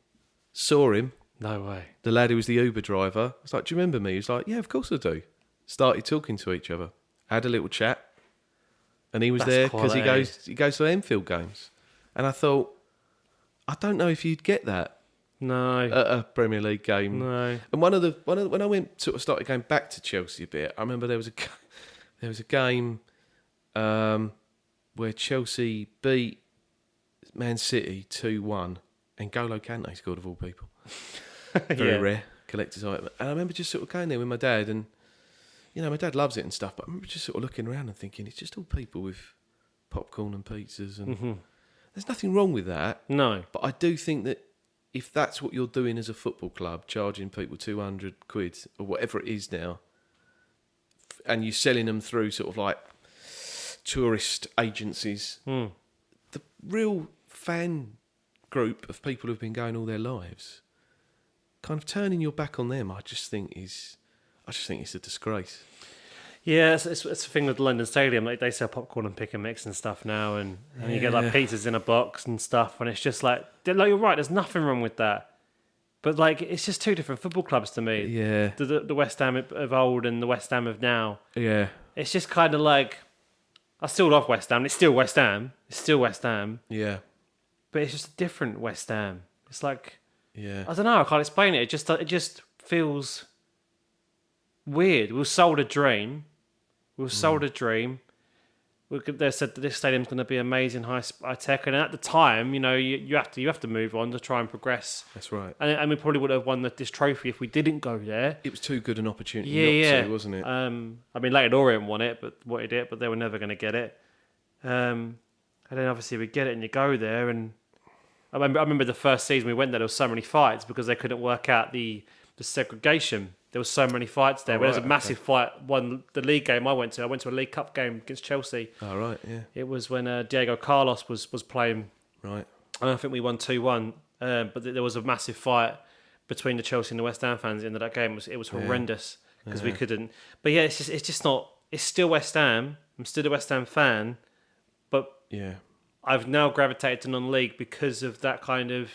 saw him. no way. The lad who was the Uber driver. I was like, do you remember me? He was like, yeah, of course I do. Started talking to each other. Had a little chat. And he was That's there because quality. he goes to Enfield games. And I thought, I don't know if you'd get that No. at a Premier League game. No. And when I started going back to Chelsea a bit, I remember there was a game where Chelsea beat Man City 2-1, and N'Golo Kante scored of all people. Very rare collector's item. And I remember just sort of going there with my dad, and my dad loves it and stuff. But I remember just sort of looking around and thinking, it's just all people with popcorn and pizzas, and there's nothing wrong with that. No. But I do think that if that's what you're doing as a football club, charging people 200 quid or whatever it is now, and you're selling them through sort of like tourist agencies, the real fan group of people who've been going all their lives, kind of turning your back on them, I just think it's a disgrace. Yeah, it's the thing with London Stadium. Like, they sell popcorn and pick and mix and stuff now, and you get like pizzas in a box and stuff, and it's just like you're right. There's nothing wrong with that, but like it's just two different football clubs to me. Yeah, the West Ham of old and the West Ham of now. Yeah, it's just kind of like I still love West Ham. It's still West Ham. It's still West Ham. Yeah, but it's just a different West Ham. It's like I don't know. I can't explain it. It just feels weird. We were sold a dream. They said that this stadium's going to be amazing, high tech, and at the time, you have to move on to try and progress. That's right. And we probably would have won this trophy if we didn't go there. It was too good an opportunity not to, wasn't it? I mean, Leyton Orient won it, but they were never going to get it. And then obviously we get it, and you go there, and I remember the first season we went there. There was so many fights because they couldn't work out the segregation. There was so many fights there. There was a massive fight. The league game I went to a League Cup game against Chelsea. Oh, right, yeah. It was when Diego Carlos was playing. Right. And I think we won 2-1. But there was a massive fight between the Chelsea and the West Ham fans at the end of that game. It was horrendous because we couldn't. But yeah, it's just not. It's still West Ham. I'm still a West Ham fan. But I've now gravitated to non-league because of that kind of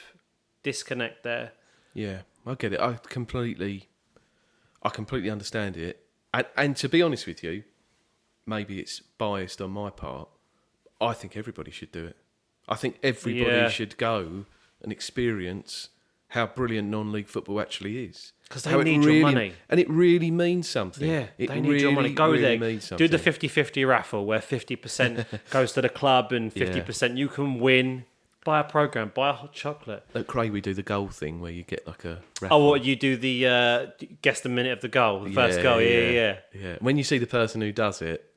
disconnect there. Yeah, I get it. I completely understand it. And to be honest with you, maybe it's biased on my part. I think everybody should do it. I think everybody should go and experience how brilliant non-league football actually is. Because they need your money. And it really means something. Yeah, it they need your money. Go really there, means something. do the 50-50 raffle where 50% goes to the club and 50% you can win. Buy a programme, buy a hot chocolate. At Cray, we do the goal thing where you get like a raffle. Oh, what, you do the guess the minute of the goal, the first goal, yeah. When you see the person who does it,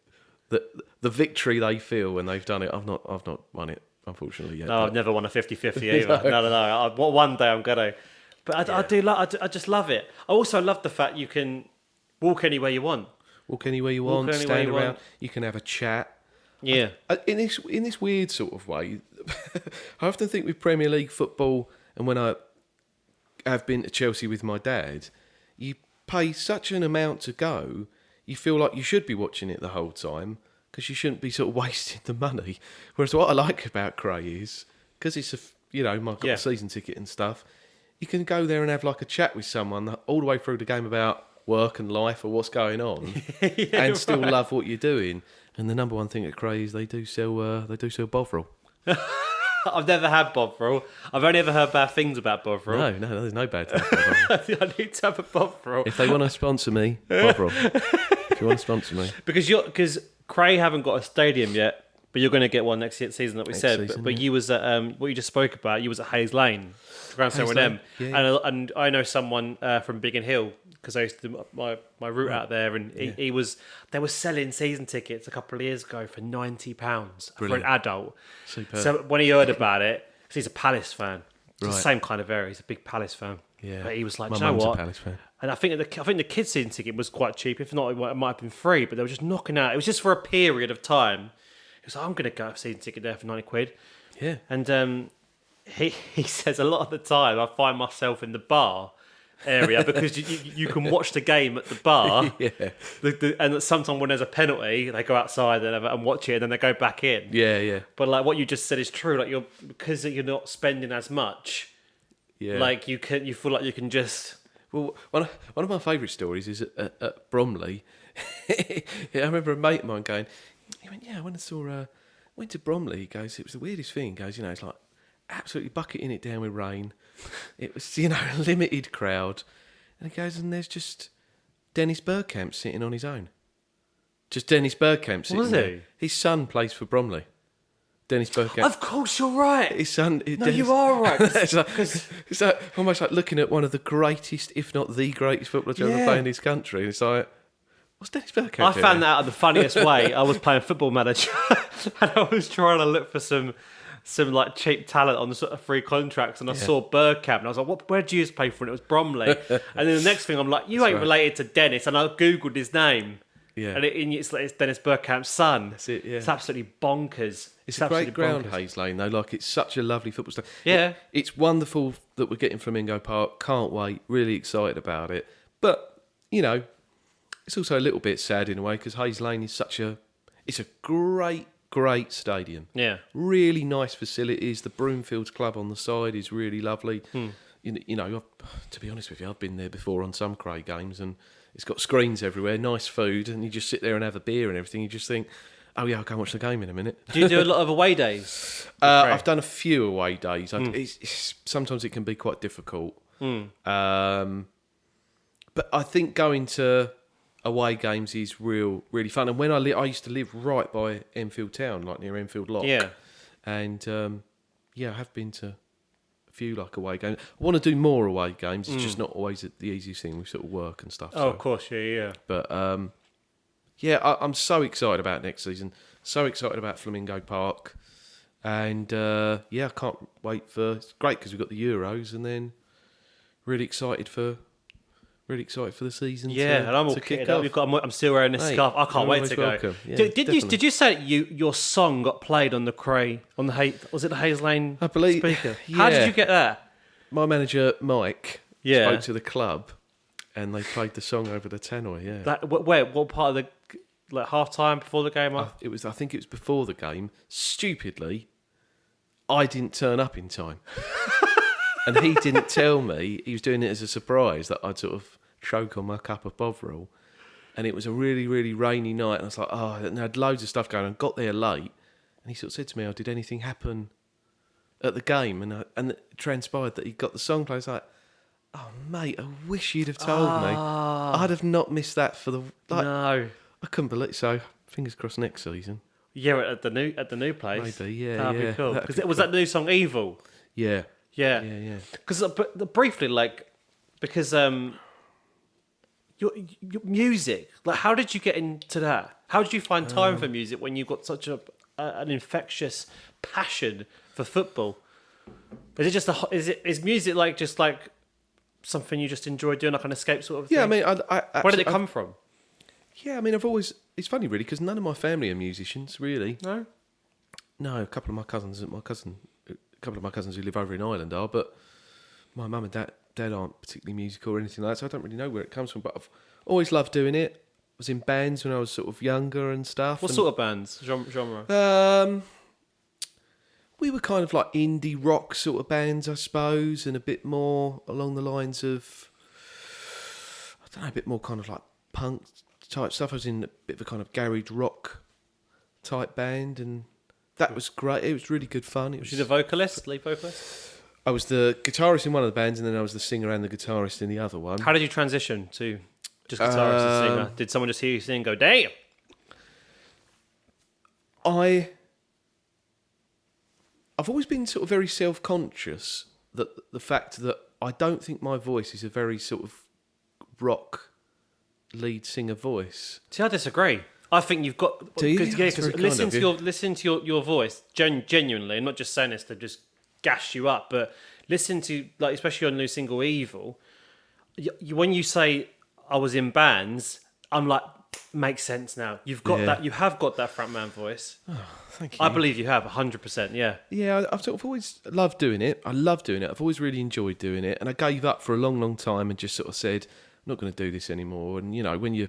the victory they feel when they've done it. I've not won it, unfortunately, yet. No, I've never won a 50-50 either. No. One day I'm going to. But I just love it. I also love the fact you can walk anywhere you want. Walk anywhere you want, stand around. You can have a chat. Yeah. In this weird sort of way, I often think with Premier League football, and when I have been to Chelsea with my dad, you pay such an amount to go, you feel like you should be watching it the whole time, because you shouldn't be sort of wasting the money. Whereas what I like about Cray is, because it's got a season ticket and stuff, you can go there and have like a chat with someone all the way through the game about work and life or what's going on, and still love what you're doing. And the number one thing at Cray is they do sell Bovril. I've never had Bovril. I've only ever heard bad things about Bovril. No, there's no bad things about Bovril. I need to have a Bovril. If they want to sponsor me, Bovril. If you want to sponsor me. Because Cray haven't got a stadium yet, but you're going to get one next season that we said. Season, but you was at, what you just spoke about, you was at Hayes Lane, Ground Zero M. And I know someone from Biggin Hill, because I used to do my route out there, and they were selling season tickets a couple of years ago for £90 for an adult. Superb. So when he heard about it, because he's a Palace fan, it's the Right. same kind of area. He's a big Palace fan. Yeah. But he was like, My do you know mum's a what? Palace fan. And I think the kids' season ticket was quite cheap. If not, it might have been free. But they were just knocking out. It was just for a period of time. He was like, I'm going to go have a season ticket there for £90. Yeah. And he says a lot of the time I find myself in the bar area because you can watch the game at the bar. Yeah. And sometimes when there's a penalty, they go outside and watch it, and then they go back in. Yeah. But like what you just said is true. Like because you're not spending as much. Yeah. Like you feel like you can just. Well, one of my favourite stories is at Bromley. I remember a mate of mine going, he went, yeah, when I went to Bromley, he goes, it was the weirdest thing. He goes, it's like absolutely bucketing it down with rain. It was, a limited crowd. And he goes, and there's just Dennis Bergkamp sitting on his own. Just Dennis Bergkamp sitting there. Was he? His son plays for Bromley. Dennis Bergkamp. Of course, you're right. His son. No, you are right. It's like almost like looking at one of the greatest, if not the greatest footballer to ever play in this country. And it's like, what's Dennis Bergkamp? I found that out the funniest way. I was playing Football Manager and I was trying to look for some like cheap talent on the sort of free contracts, and I saw Bergkamp and I was like, where did you play for? And it was Bromley. And then the next thing I'm like, you ain't related to Dennis, and I googled his name. Yeah. And it's Dennis Bergkamp's son. That's it, yeah. It's absolutely bonkers. It's a great ground, Hayes Lane, though. Like, it's such a lovely football stadium. Yeah. It's wonderful that we're getting Flamingo Park. Can't wait. Really excited about it. But, it's also a little bit sad in a way because Hayes Lane is it's a great stadium. Yeah. Really nice facilities. The Broomfields Club on the side is really lovely. To be honest with you, I've been there before on some Cray games, and it's got screens everywhere, nice food, and you just sit there and have a beer and everything. You just think, oh yeah, I'll go and watch the game in a minute. Do you do a lot of away days? I've done a few away days. Sometimes it can be quite difficult. But I think going to away games is really fun. And when I used to live right by Enfield Town, like near Enfield Lock. Yeah. And I have been to a few like away games. I want to do more away games. It's just not always the easiest thing with sort of work and stuff. Oh, of course, yeah. But I'm so excited about next season. So excited about Flamingo Park. And I can't wait for. It's great because we've got the Euros, and then really excited for the season. Yeah, and I'm all kitted up. I'm still wearing this scarf. I can't wait to go. Yeah, did you say that your song got played on the Cray on the was it the Hayes Lane I believe, speaker? Yeah. How did you get that? My manager Mike Yeah. spoke to the club, and they played the song over the tannoy. Yeah, What part of the half time before the game? I think it was before the game. Stupidly, I didn't turn up in time, and he didn't tell me. He was doing it as a surprise that I'd sort of choke on my cup of Bovril, and it was a really, really rainy night, and I was like, and I had loads of stuff going on. Got there late, and he sort of said to me, "Oh, did anything happen at the game?" And it transpired that he got the song played. I was like, "Oh, mate, I wish you'd have told me. I'd have not missed that for the No. I couldn't believe it. So fingers crossed next season. Yeah, at the new place. Maybe, yeah, That'd yeah. be cool. That'd Because be it was that new song Evil. Yeah, Yeah. Because briefly, because your music, how did you get into that? How did you find time for music when you've got such an infectious passion for football? Is it just is music just something you just enjoy doing, like an escape sort of thing? yeah. I mean, Where did it come from? Yeah, I mean, I've always. It's funny, really, because none of my family are musicians, really. No, a couple of my cousins who live over in Ireland are, but my mum and dad aren't particularly musical or anything like that, so I don't really know where it comes from. But I've always loved doing it. was in bands when I was sort of younger and stuff. What sort of bands? Genre? We were kind of like indie rock sort of bands, I suppose, and a bit more along the lines of, I don't know, a bit more kind of like punk type stuff. I was in a bit of a kind of garage rock type band, and that was great. It was really good fun. Was you the vocalist, lead vocalist? I was the guitarist in one of the bands, and then I was the singer and the guitarist in the other one. How did you transition to just guitarist and singer? Did someone just hear you sing and go, damn? I've always been sort of very self-conscious that the fact that I don't think my voice is a very sort of rock lead singer voice. See, I disagree. I think you've got... Do you? Because listen to your voice genuinely. I'm not just saying this to just gash you up, but listen to, like, especially on the new single Evil, when you say I was in bands, I'm like, makes sense now. You've got that. You have got that frontman voice. Oh, thank you. I believe you have 100%. Yeah. Yeah, I've sort of always loved doing it. I love doing it. I've always really enjoyed doing it, and I gave up for a long, long time and just sort of said, I'm not going to do this anymore. And you know, when you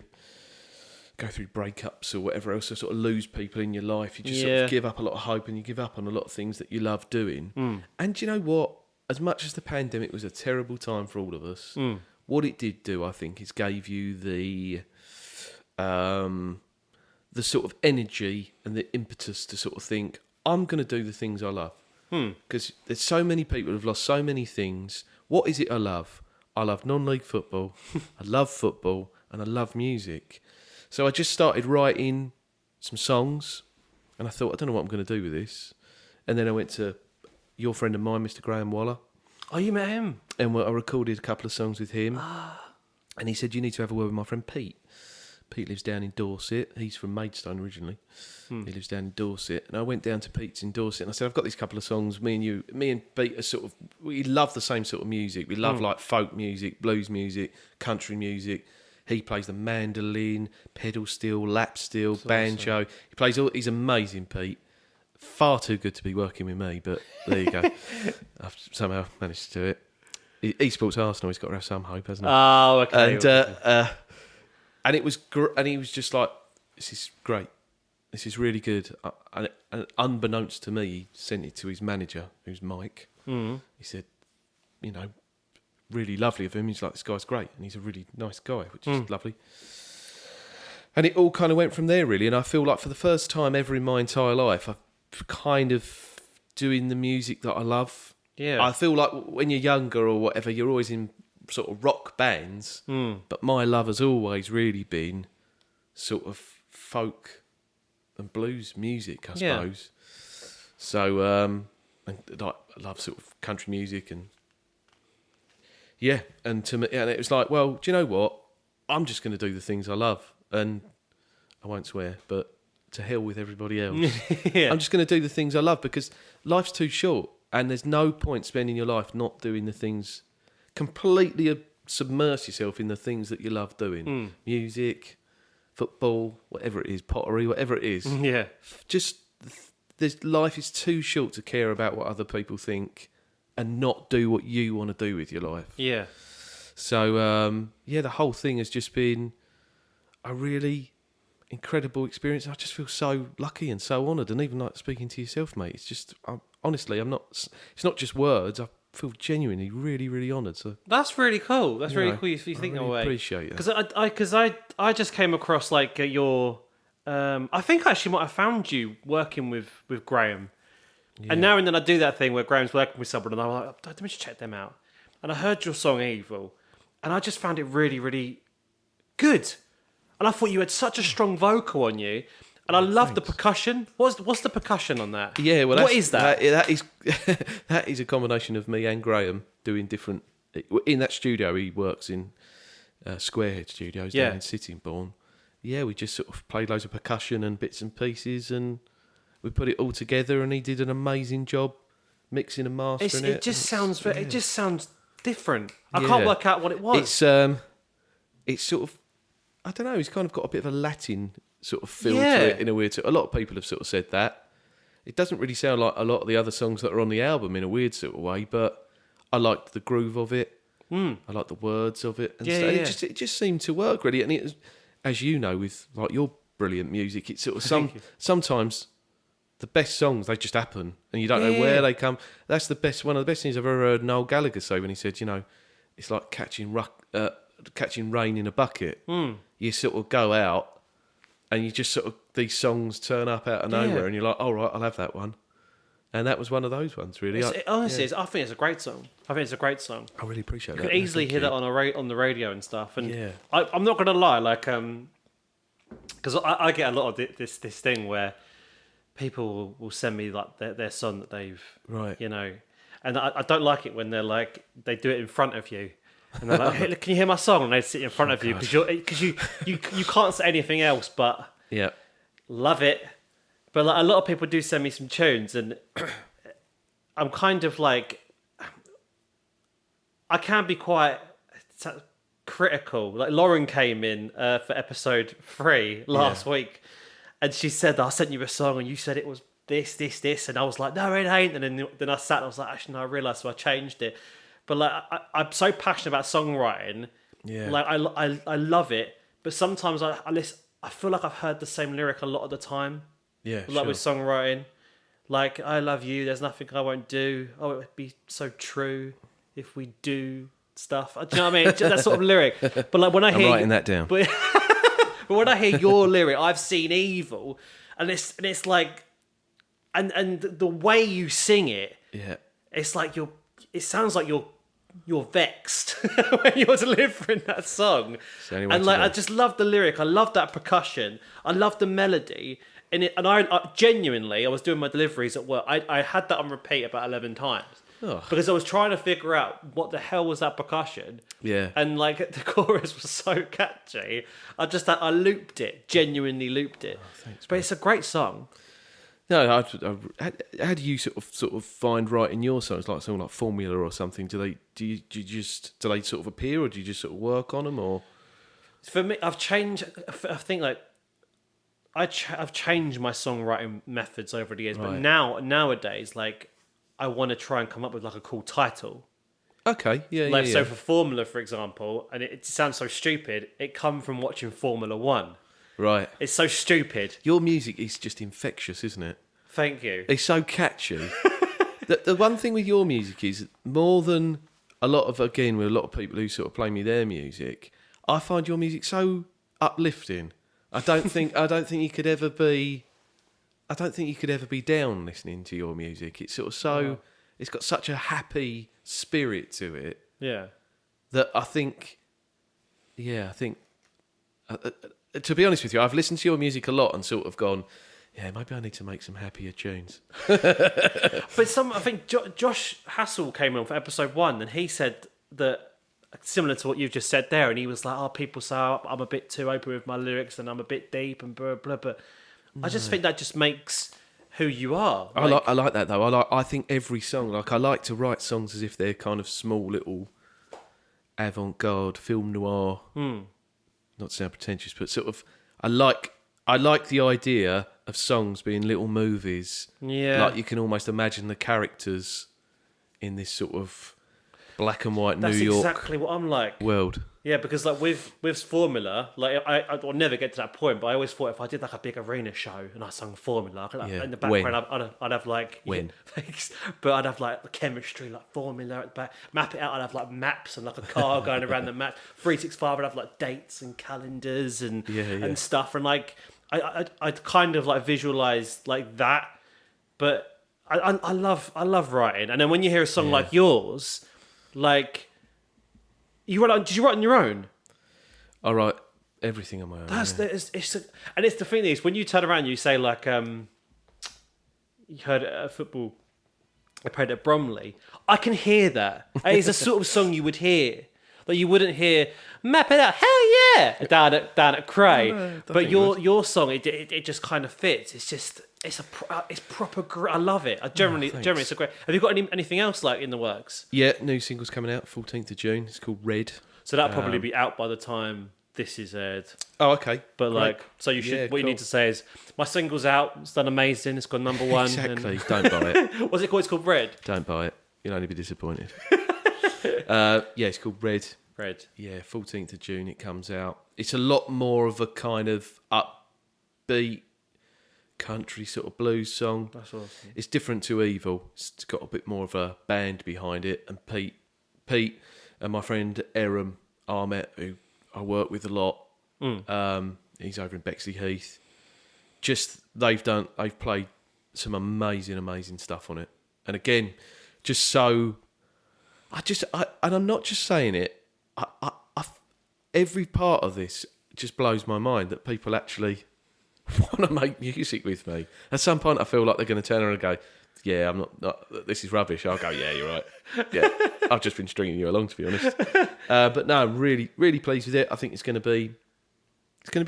go through breakups or whatever else, or sort of lose people in your life, you just sort of give up a lot of hope, and you give up on a lot of things that you love doing. And you know what? As much as the pandemic was a terrible time for all of us, what it did do, I think, is gave you the sort of energy and the impetus to sort of think, I'm going to do the things I love. Because there's so many people who've lost so many things. What is it I love? I love non-league football, I love football, and I love music. So I just started writing some songs, and I thought, I don't know what I'm going to do with this. And then I went to your friend of mine, Mr. Graham Waller. Oh, you met him? And I recorded a couple of songs with him. And he said, you need to have a word with my friend Pete. Pete lives down in Dorset. He's from Maidstone originally. He lives down in Dorset. And I went down to Pete's in Dorset and I said, I've got these couple of songs. Me and Pete are sort of, we love the same sort of music. We love like folk music, blues music, country music. He plays the mandolin, pedal steel, lap steel, banjo. Awesome. He plays all, he's amazing, Pete. Far too good to be working with me, but there you go. I've somehow managed to do it. Esports Arsenal, he's got to have some hope, hasn't he? Oh, okay. And it was, and he was just like, "This is great. This is really good." And unbeknownst to me, he sent it to his manager, who's Mike. He said, "You know, really lovely of him. He's like, this guy's great, and he's a really nice guy, which is lovely." And it all kind of went from there, really. And I feel like for the first time ever in my entire life, I'm kind of doing the music that I love. Yeah. I feel like when you're younger or whatever, you're always in sort of rock bands, but my love has always really been sort of folk and blues music, I suppose. So, and like, I love sort of country music and and to me, and it was like, well, do you know what? I'm just going to do the things I love, and I won't swear, but to hell with everybody else. I'm just going to do the things I love because life's too short, and there's no point spending your life not doing the things. Completely submerge yourself in the things that you love doing. Music, football, whatever it is, pottery, whatever it is. Just, life is too short to care about what other people think and not do what you want to do with your life. So, the whole thing has just been a really incredible experience. I just feel so lucky and so honoured. And even like speaking to yourself, mate, it's just, honestly, it's not just words. I feel genuinely really, really honoured. So that's really cool. That's really cool. You think that way. Appreciate it. Because I just came across like your. I think I actually might have found you working with Graham, and now and then I do that thing where Graham's working with someone, and I'm like, let me just check them out. And I heard your song Evil, and I just found it really, really good. And I thought you had such a strong vocal on you. And I love the percussion. What's the percussion on that? Yeah, well, what is that? That is that is a combination of me and Graham doing different. In that studio, he works in Squarehead Studios down in Sittingbourne. Yeah, we just sort of played loads of percussion and bits and pieces, and we put it all together. And he did an amazing job mixing and mastering it. It just sounds different. I can't work out what it was. It's sort of, I don't know. He's kind of got a bit of a Latin sort of feel to it in a weird. A lot of people have sort of said that. It doesn't really sound like a lot of the other songs that are on the album in a weird sort of way, but I liked the groove of it. I liked the words of it, and it just seemed to work really. And as you know, with like your brilliant music, it's sort of sometimes the best songs, they just happen and you don't know where they come. That's one of the best things I've ever heard Noel Gallagher say when he said, it's like catching rain in a bucket. You sort of go out and you just sort of, these songs turn up out of nowhere and you're like, all right, I'll have that one. And that was one of those ones, really. Honestly, I think it's a great song. I really appreciate that. You could easily hear that on the radio and stuff. And I'm not going to lie, like, because I get a lot of this thing where people will send me like their song that they've, and I don't like it when they're like, they do it in front of you. And they're like, hey, look, can you hear my song? And they sit in front of you because you can't say anything else but love it. But like, a lot of people do send me some tunes, and I'm kind of like, I can be quite critical. Like Lauren came in for episode 3 last week, and she said, I sent you a song and you said it was this, and I was like, no, it ain't. And then I sat and I was like, actually, no, I realised, so I changed it. But like, I'm so passionate about songwriting. Yeah. Like I love it, but sometimes I listen. I feel like I've heard the same lyric a lot of the time. Yeah, like with songwriting, like I love you. There's nothing I won't do. Oh, it would be so true if we do stuff. Do you know what I mean? That sort of lyric. But like when I'm writing that down. But when I hear your lyric, I've seen evil, and it's like, and the way you sing it, it's like it sounds like you're vexed when you're delivering that song. And like, I just love the lyric. I love that percussion. I love the melody. And I genuinely, I was doing my deliveries at work. I had that on repeat about 11 times. Because I was trying to figure out what the hell was that percussion. Yeah. And like the chorus was so catchy. I looped it, genuinely looped it. Thanks, but it's a great song. No, how do you sort of find writing your songs, like something like Formula or something? Do they sort of appear, or do you just sort of work on them, or? For me, I've changed. I think like I've changed my songwriting methods over the years, but nowadays, like I want to try and come up with like a cool title. Okay, So for Formula, for example, and it sounds so stupid, it come from watching Formula 1. Right. It's so stupid. Your music is just infectious, isn't it? Thank you. It's so catchy. The one thing with your music is, more than a lot of people who sort of play me their music, I find your music so uplifting. I don't think you could ever be down listening to your music. It's sort of it's got such a happy spirit to it. Yeah. That I think to be honest with you, I've listened to your music a lot and sort of gone, maybe I need to make some happier tunes. But I think Josh Hassel came on for episode 1, and he said that, similar to what you've just said there, and he was like, people say I'm a bit too open with my lyrics and I'm a bit deep and blah, blah, but I just think that just makes who you are. I like that, though. I think every song, like I like to write songs as if they're kind of small little avant-garde film noir. Not to sound pretentious, but sort of, I like the idea of songs being little movies. Yeah. Like you can almost imagine the characters in this sort of black and white New York. That's exactly what I'm like. World. Yeah, because like with Formula, like I'll never get to that point, but I always thought if I did like a big arena show and I sung Formula, in the background I'd have like but I'd have like the chemistry, like Formula at the back, map it out. I'd have like maps and like a car going around the map. 365, I'd have like dates and calendars and stuff, and like I'd kind of like visualize like that. But I love writing, and then when you hear a song like yours, like. Did you write on your own? I write everything on my own. And it's the thing is, when you turn around, you say like, you heard at football, I played at Bromley. I can hear that. It's a sort of song you would hear. Like you wouldn't hear map it out, hell yeah, down at Cray. No, but your song, it just kind of fits. It's just it's proper. I love it. Generally it's a great. Have you got anything else like in the works? Yeah, new single's coming out 14th of June. It's called Red. So that'll probably be out by the time this is aired. Oh, okay. But like, so you should. What you need to say is, my single's out. It's done amazing. It's gone number 1. Exactly. Don't buy it. What's it called? It's called Red. Don't buy it. You'll only be disappointed. It's called Red. Red. Yeah, 14th of June it comes out. It's a lot more of a kind of upbeat country sort of blues song. That's awesome. It's different to Evil. It's got a bit more of a band behind it. And Pete and my friend Eram Ahmet, who I work with a lot, he's over in Bexley Heath. They've played some amazing stuff on it. And again, and I'm not just saying it. Every part of this just blows my mind that people actually want to make music with me. At some point, I feel like they're going to turn around and go, "Yeah, I'm not. This is rubbish." I'll go, "Yeah, you're right. Yeah, I've just been stringing you along, to be honest." But no, I'm really, really pleased with it. I think it's going to be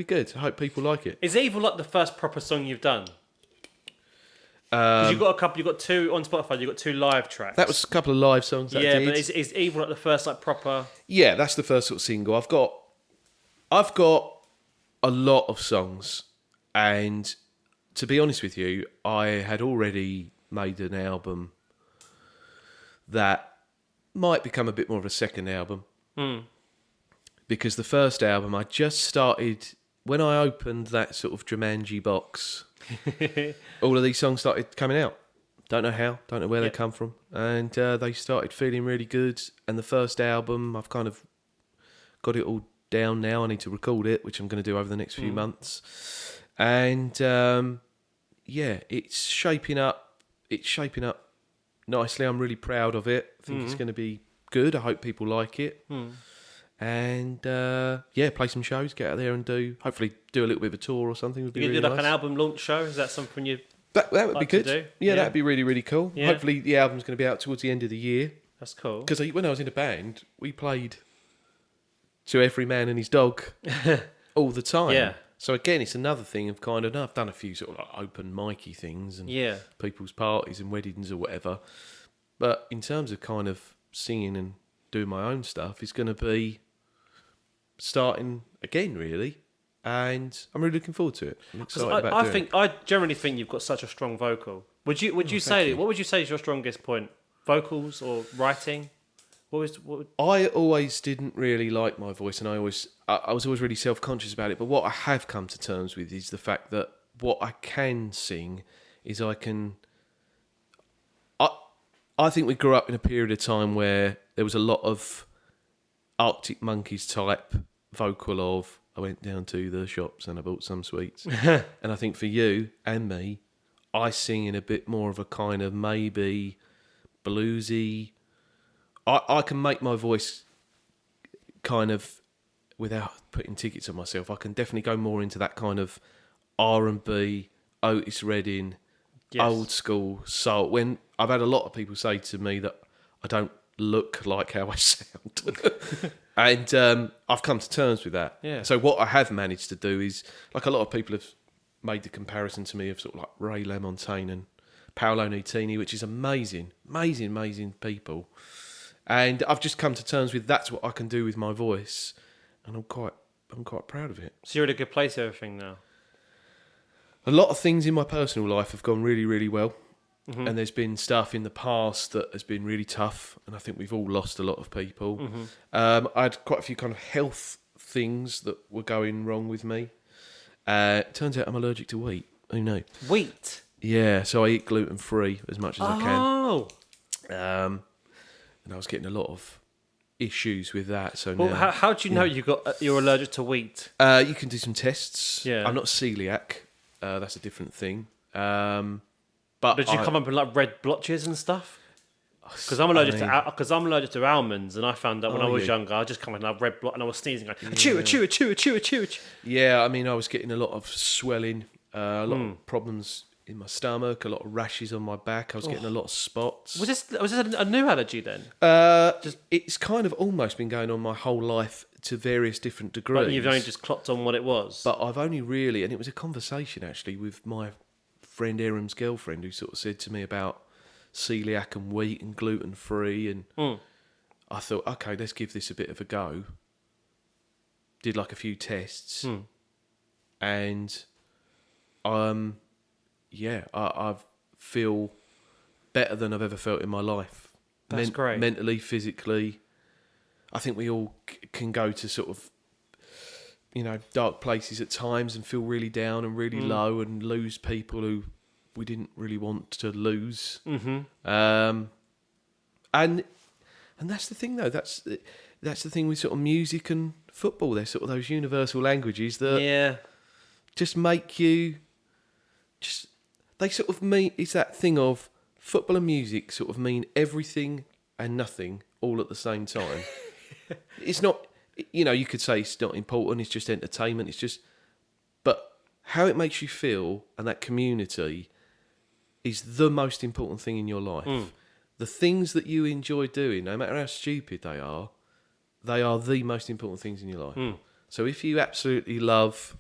good. I hope people like it. Is Evil like the first proper song you've done? Because you've got two on Spotify. You've got 2 live tracks. That was a couple of live songs. That I did. But is Evil like the first like proper? Yeah, that's the first sort of single. I've got a lot of songs, and to be honest with you, I had already made an album that might become a bit more of a second album. Because the first album I just started when I opened that sort of Jumanji box. All of these songs started coming out. Don't know how, don't know where they come from. And they started feeling really good. And the first album, I've kind of got it all down now. I need to record it, which I'm going to do over the next few months. And it's shaping up. It's shaping up nicely. I'm really proud of it. I think it's going to be good. I hope people like it. And play some shows, get out there and hopefully do a little bit of a tour or something. Would be really do like nice. an album launch show? Is that something you? That would be good. To do? Yeah, that'd be really, really cool. Yeah. Hopefully the album's going to be out towards the end of the year. That's cool. Because when I was in a band, we played to every man and his dog all the time. Yeah. So again, it's another thing of kind of, I've done a few sort of like open micy things and people's parties and weddings or whatever. But in terms of kind of singing and doing my own stuff, it's going to be starting again, really. And I'm really looking forward to it. I'm excited about doing it. I generally think you've got such a strong vocal. What would you say is your strongest point? Vocals or writing? I always didn't really like my voice, and I was always really self-conscious about it. But what I have come to terms with is the fact that what I can sing is I think we grew up in a period of time where there was a lot of Arctic Monkeys type vocal of, I went down to the shops and I bought some sweets. And I think for you and me, I sing in a bit more of a kind of maybe bluesy. I can make my voice kind of, without putting tickets on myself, I can definitely go more into that kind of R&B, Otis Redding, old school soul. When I've had a lot of people say to me that I don't look like how I sound. And I've come to terms with that. Yeah. So what I have managed to do is, like a lot of people have made the comparison to me of sort of like Ray LaMontagne and Paolo Nutini, which is amazing people. And I've just come to terms with that's what I can do with my voice, and I'm quite proud of it. So you're in a good place with everything now? A lot of things in my personal life have gone really, really well. Mm-hmm. And there's been stuff in the past that has been really tough, and I think we've all lost a lot of people. Mm-hmm. I had quite a few kind of health things that were going wrong with me. Turns out I'm allergic to wheat. Who knew? Wheat? Yeah, so I eat gluten-free as much as I can. Oh! And I was getting a lot of issues with that. So well, now, how do you know you're allergic to wheat? You can do some tests. Yeah. I'm not celiac. That's a different thing. But did you come up with like red blotches and stuff? Because I'm allergic to almonds, and I found out when I was younger, I just come with like red blot, and I was sneezing, like achoo. Yeah, I mean, I was getting a lot of swelling, a lot of problems in my stomach, a lot of rashes on my back. I was getting a lot of spots. Was this a new allergy then? It's kind of almost been going on my whole life to various different degrees. But you've only just clocked on what it was. But I've only really, and it was a conversation actually with my friend Aaron's girlfriend, who sort of said to me about celiac and wheat and gluten-free, and I thought, okay, let's give this a bit of a go. Did like a few tests, and I feel better than I've ever felt in my life. That's great. Mentally, physically. I think we all can go to sort of, dark places at times and feel really down and really low and lose people who we didn't really want to lose. Mm-hmm. And that's the thing, though. That's the thing with sort of music and football. They're sort of those universal languages that just make you they sort of mean. It's that thing of football and music sort of mean everything and nothing all at the same time. It's not, you could say it's not important. It's just entertainment. But how it makes you feel and that community is the most important thing in your life. The things that you enjoy doing, no matter how stupid they are the most important things in your life. So if you absolutely love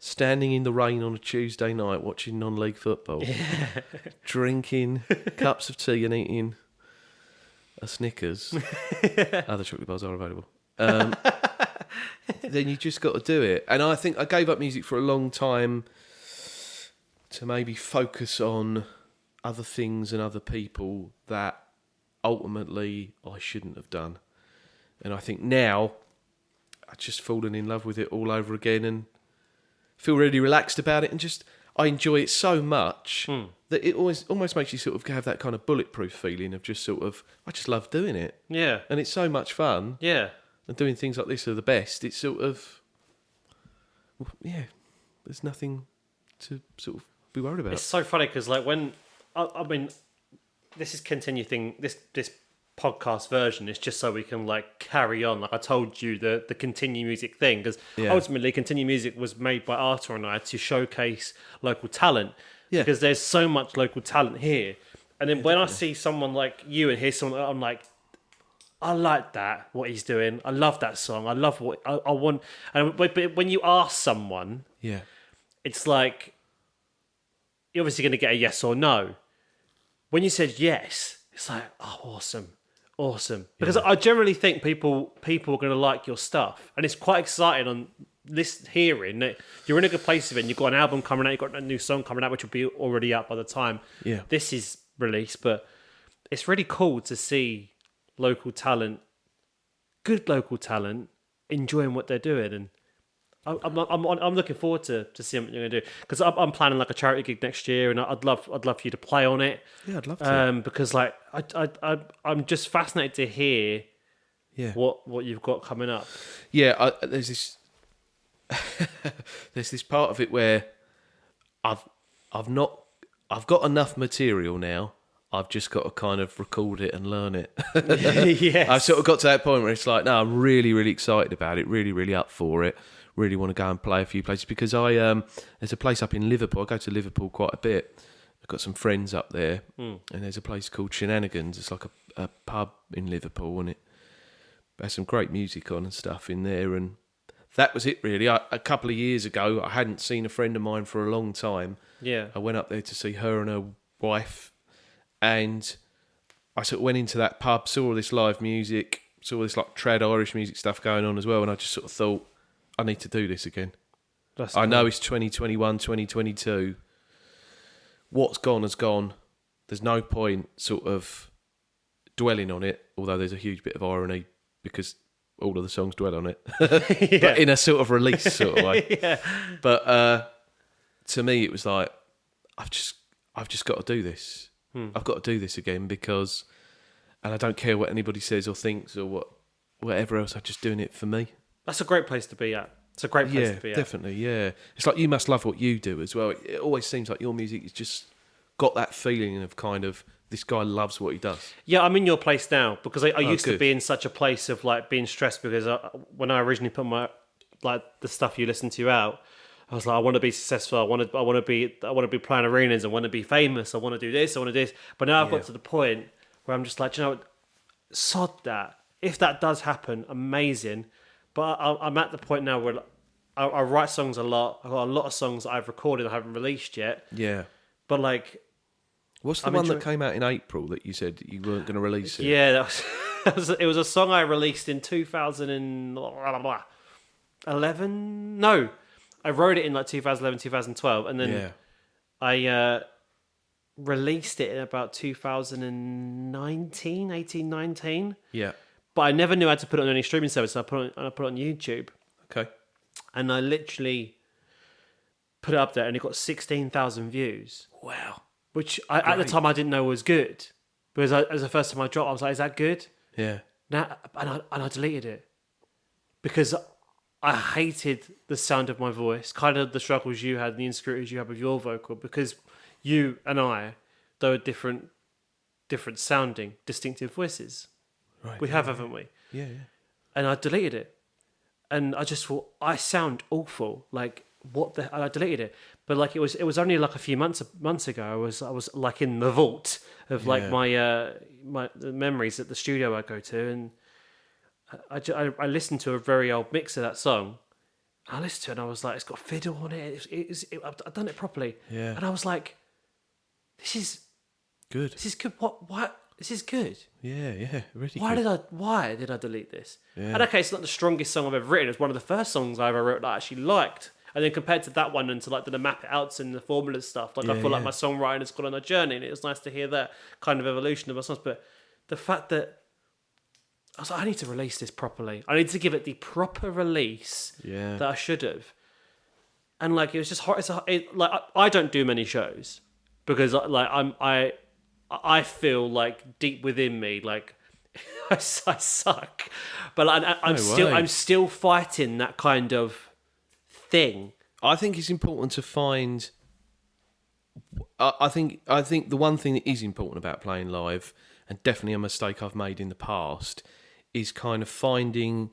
standing in the rain on a Tuesday night watching non-league football, drinking cups of tea and eating a Snickers, other chocolate bars are available, then you just got to do it. And I think I gave up music for a long time to maybe focus on other things and other people that ultimately I shouldn't have done. And I think now I've just fallen in love with it all over again and feel really relaxed about it, and just I enjoy it so much that it almost makes you sort of have that kind of bulletproof feeling of just sort of, I just love doing it. Yeah. And it's so much fun. Yeah. And doing things like this are the best. It's sort of, there's nothing to sort of be worried about. It's so funny because like when, I mean, this is this podcast version is just so we can like carry on. Like I told you the Continue Music thing, because ultimately Continue Music was made by Arthur and I to showcase local talent, because there's so much local talent here. And then when I see someone like you and hear someone, I'm like, I like that, what he's doing. I love that song. I love what I want. And but when you ask someone, it's like you're obviously going to get a yes or no. When you said yes, it's like, oh, awesome. Because I generally think people are going to like your stuff, and it's quite exciting on this hearing that you're in a good place of it. And you've got an album coming out, you've got a new song coming out, which will be already out by the time this is released. But it's really cool to see local talent, good local talent, enjoying what they're doing, and I'm looking forward to seeing what you're going to do, because I'm planning like a charity gig next year, and I'd love for you to play on it. Yeah, I'd love to. Because like I'm just fascinated to hear what you've got coming up. Yeah, there's this part of it where I've got enough material now. I've just got to kind of record it and learn it. Yes. I've sort of got to that point where it's like, no, I'm really, really excited about it, really, really up for it, really want to go and play a few places, because there's a place up in Liverpool. I go to Liverpool quite a bit. I've got some friends up there, and there's a place called Shenanigans. It's like a pub in Liverpool, and it has some great music on and stuff in there, and that was it really. A couple of years ago, I hadn't seen a friend of mine for a long time. Yeah. I went up there to see her and her wife, and I sort of went into that pub, saw all this live music, saw all this like trad Irish music stuff going on as well, and I just sort of thought, I need to do this again. I know it's 2021, 2022. What's gone has gone. There's no point sort of dwelling on it, although there's a huge bit of irony because all of the songs dwell on it, but in a sort of release sort of way. But to me, it was like, I've just got to do this. I've got to do this again, because, and I don't care what anybody says or thinks or whatever else. I'm just doing it for me. That's a great place to be at. It's a great place to be at. Definitely, yeah. It's like you must love what you do as well. It always seems like your music has just got that feeling of kind of, this guy loves what he does. Yeah, I'm in your place now, because I used to be in such a place of like being stressed, because when I originally put my the stuff you listen to out, I was like, I want to be successful. I want to be playing arenas. I want to be famous. I want to do this. I want to do this. But now I've got to the point where I'm just like, you know, sod that. If that does happen, amazing. But I'm at the point now where I write songs a lot. I've got a lot of songs that I've recorded I haven't released yet. Yeah. But like, what's the one that came out in April that you said you weren't going to release it? Yeah, it was a song I released in 2011. No. I wrote it in like 2011, 2012, and then I released it in about 2019, 18, 19. Yeah. but I never knew how to put it on any streaming service. I put it on YouTube, Okay. and I literally put it up there, and it got 16,000 views. Wow. Which at the time I didn't know was good, because as the first time I dropped, I was like, "Is that good?" Yeah. Now, and I deleted it because I hated the sound of my voice, kind of the struggles you had, the insecurities you had with your vocal, because you and I, though different sounding, distinctive voices, Right. we have, haven't we? Yeah. And I deleted it, and I just thought I sound awful. Like what the? And I deleted it, but like it was only like a few months ago. I was like in the vault of like my the memories at the studio I go to, and I listened to a very old mix of that song. I listened to it and I was like, it's got fiddle on it. I've done it properly. Yeah. And I was like, this is Good. This is good. What? This is good. Yeah. Really Why good. did I delete this? Yeah. And okay, it's not the strongest song I've ever written. It's one of the first songs I ever wrote that I actually liked. And then compared to that one and to like the map it outs and the formula stuff, like I feel like my songwriting has gone on a journey, and it was nice to hear that kind of evolution of my songs. But the fact that I was like, I need to release this properly. I need to give it the proper release that I should have. And like it was just hard. Like I don't do many shows because like I feel like deep within me like I suck. But I'm still fighting that kind of thing. I think it's important to find. I think the one thing that is important about playing live, and definitely a mistake I've made in the past, is kind of finding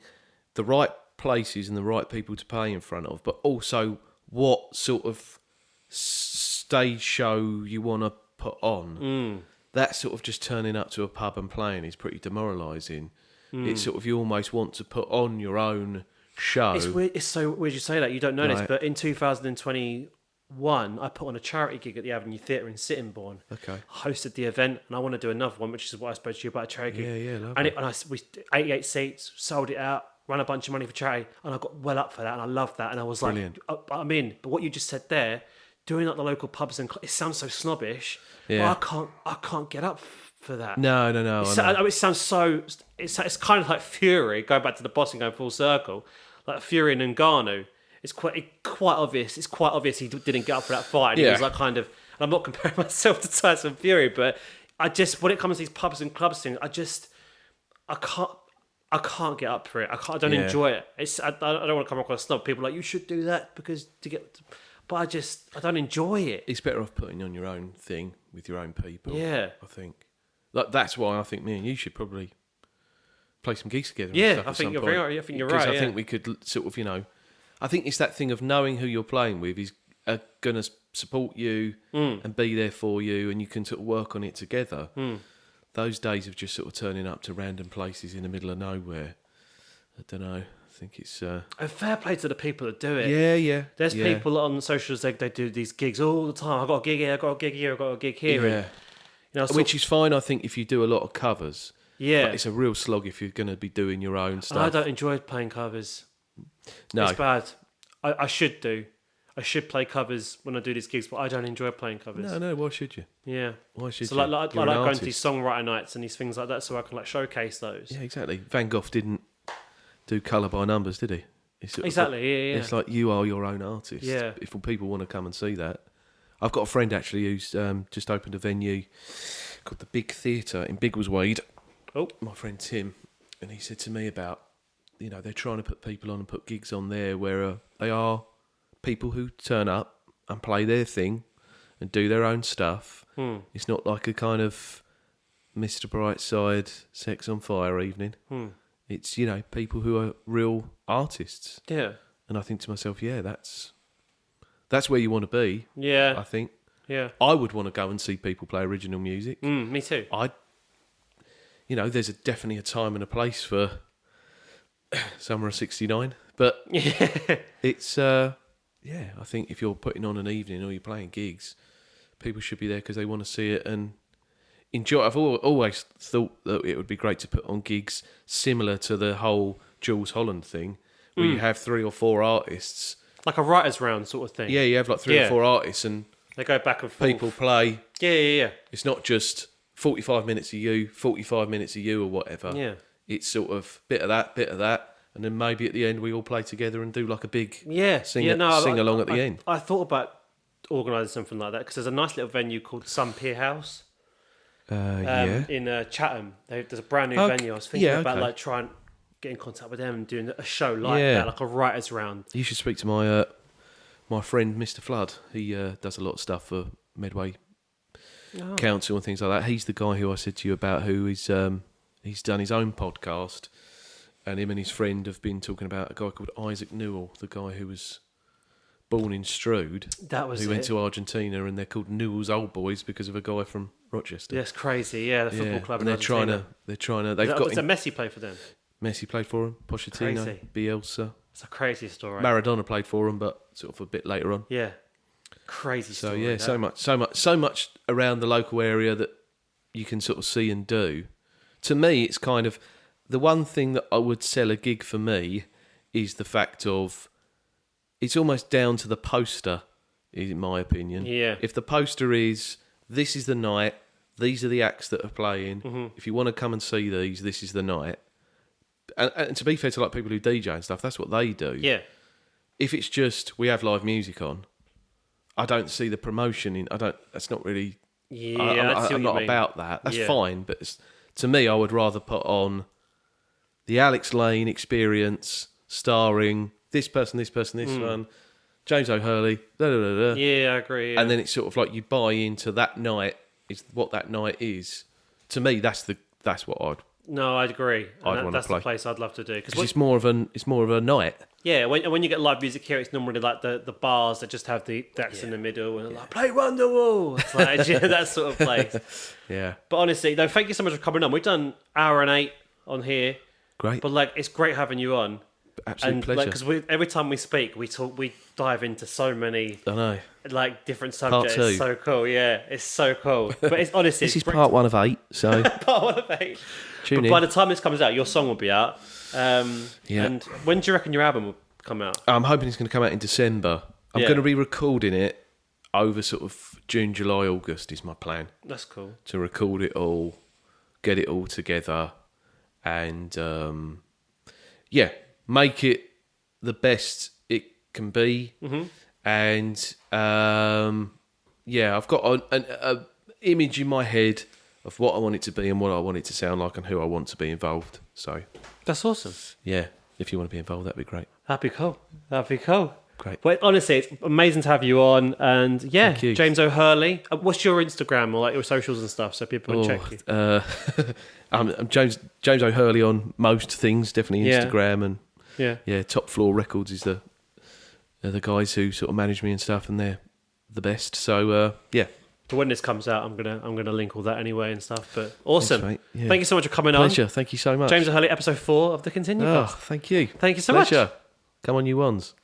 the right places and the right people to play in front of, but also what sort of stage show you want to put on. That sort of just turning up to a pub and playing is pretty demoralising. It's sort of you almost want to put on your own show. It's weird. It's so weird you say that. You don't know this, but in 2021, I put on a charity gig at the Avenue Theatre in Sittingbourne. Okay. I hosted the event, and I want to do another one, which is what I spoke to you about, a charity gig. Yeah, lovely. We 88 seats, sold it out, ran a bunch of money for charity, and I got well up for that, and I loved that, and I was Brilliant. like, I'm in. But what you just said there, doing like the local pubs and it sounds so snobbish. Yeah. But I can't get up for that. No. It sounds so. It's kind of like Fury. Going back to the boss and going full circle, like Fury and Ngannou. It's quite obvious. It's quite obvious he didn't get up for that fight. It was like kind of. And I'm not comparing myself to Tyson Fury, but I just when it comes to these pubs and clubs things, I can't get up for it. I don't enjoy it. I don't want to come across snob. People are like you should do that because to get. But I don't enjoy it. It's better off putting on your own thing with your own people. Yeah. I think. Like, that's why I think me and you should probably play some gigs together. Yeah, I think you're right. I think you're right. Because I think we could sort of, I think it's that thing of knowing who you're playing with is going to support you and be there for you, and you can sort of work on it together. Those days of just sort of turning up to random places in the middle of nowhere, I don't know. I think it's a fair play to the people that do it. Yeah. There's people on socials they do these gigs all the time. I got a gig here. I got a gig here. I got a gig here. Yeah. And, which is fine, I think, if you do a lot of covers. Yeah. But it's a real slog if you're going to be doing your own stuff. And I don't enjoy playing covers. No, it's bad. I should do. I should play covers when I do these gigs, but I don't enjoy playing covers. No. Why should you? Yeah. Why should so you? I like You're an going to artist. these songwriter nights and these things like that, so I can like showcase those. Yeah, exactly. Van Gogh didn't do colour by numbers, did he? Exactly. Yeah. It's like you are your own artist. Yeah. If people want to come and see that, I've got a friend actually who's just opened a venue called the Big Theatre in Biggleswade. Oh, my friend Tim, and he said to me about, they're trying to put people on and put gigs on there where they are people who turn up and play their thing and do their own stuff. It's not like a kind of Mr. Brightside Sex on Fire evening. It's, people who are real artists. Yeah. And I think to myself, that's where you want to be. Yeah. I think. Yeah. I would want to go and see people play original music. Me too. There's definitely a time and a place for Summer of '69, but it's I think if you're putting on an evening or you're playing gigs, people should be there because they want to see it and enjoy. I've always thought that it would be great to put on gigs similar to the whole Jules Holland thing, where you have 3 or 4 artists, like a writers' round sort of thing. Yeah, you have like 3 or 4 artists and they go back and forth. People play. Yeah. It's not just 45 minutes of you, 45 minutes of you or whatever. Yeah. it's sort of bit of that, and then maybe at the end we all play together and do like a big sing along at the end. I thought about organising something like that because there's a nice little venue called Sun Pier House in Chatham. There's a brand new venue. I was thinking about like trying to get in contact with them and doing a show like that, like a writers' round. You should speak to my my friend Mr. Flood. He does a lot of stuff for Medway Council and things like that. He's the guy who I said to you about, who is he's done his own podcast, and him and his friend have been talking about a guy called Isaac Newell, the guy who was born in Strood. That was who went to Argentina, and they're called Newell's Old Boys because of a guy from Rochester. That's crazy. Yeah, the football club. And they're trying to. They've got. Does Messi play for them? Messi played for him. Pochettino, Crazy. Bielsa. It's a crazy story. Maradona played for him, but sort of a bit later on. Yeah, crazy story. So yeah, so much around the local area that you can sort of see and do. To me, it's kind of the one thing that I would sell a gig for me is the fact of it's almost down to the poster, in my opinion. Yeah. If the poster is, this is the night, these are the acts that are playing. If you want to come and see these, this is the night. And to be fair to like people who DJ and stuff, that's what they do. Yeah. If it's just we have live music on, I don't see the promotion in. That's not really. Yeah, I'm not about that. That's fine, but to me, I would rather put on the Alex Lane experience, starring this person, this one, James O Hurley. Yeah, I agree. Yeah. And then it's sort of like you buy into that night. Is what that night is. To me, that's what I'd. No, I'd agree. That's play. The place I'd love to do because it's more of a night. Yeah, when you get live music here, it's normally like the bars that just have the acts in the middle and like play Wonderwall. It's like that sort of place. Yeah. But honestly, though, thank you so much for coming on. We've done 1:08 on here. Great. But like, it's great having you on. Absolute pleasure. Because every time we speak, we dive into so many. I know. Like different subjects. Part 2. It's so cool. Yeah, it's so cool. But it's honestly, this is part 1 of 8. So part 1 of 8. Tune in. By the time this comes out, your song will be out. And when do you reckon your album will come out? I'm hoping it's going to come out in December. I'm going to be recording it over sort of June, July, August is my plan. That's cool. To record it all, get it all together, and make it the best it can be. And I've got an image in my head of what I want it to be and what I want it to sound like and who I want to be involved. So that's awesome. Yeah, if you want to be involved, that'd be great. That'd be cool. Great. But honestly, it's amazing to have you on. And yeah, James O Hurley. What's your Instagram or like your socials and stuff so people can check you? I'm James O Hurley on most things, definitely Instagram and TopFloorRecords is the guys who sort of manage me and stuff, and they're the best. So But when this comes out, I'm gonna link all that anyway and stuff. But awesome. Thanks, mate. Thank you so much for coming on. Pleasure. Thank you so much. James O Hurley, episode 4 of the KentinueCast. Oh, thank you. Thank you so much. Come on, you ones.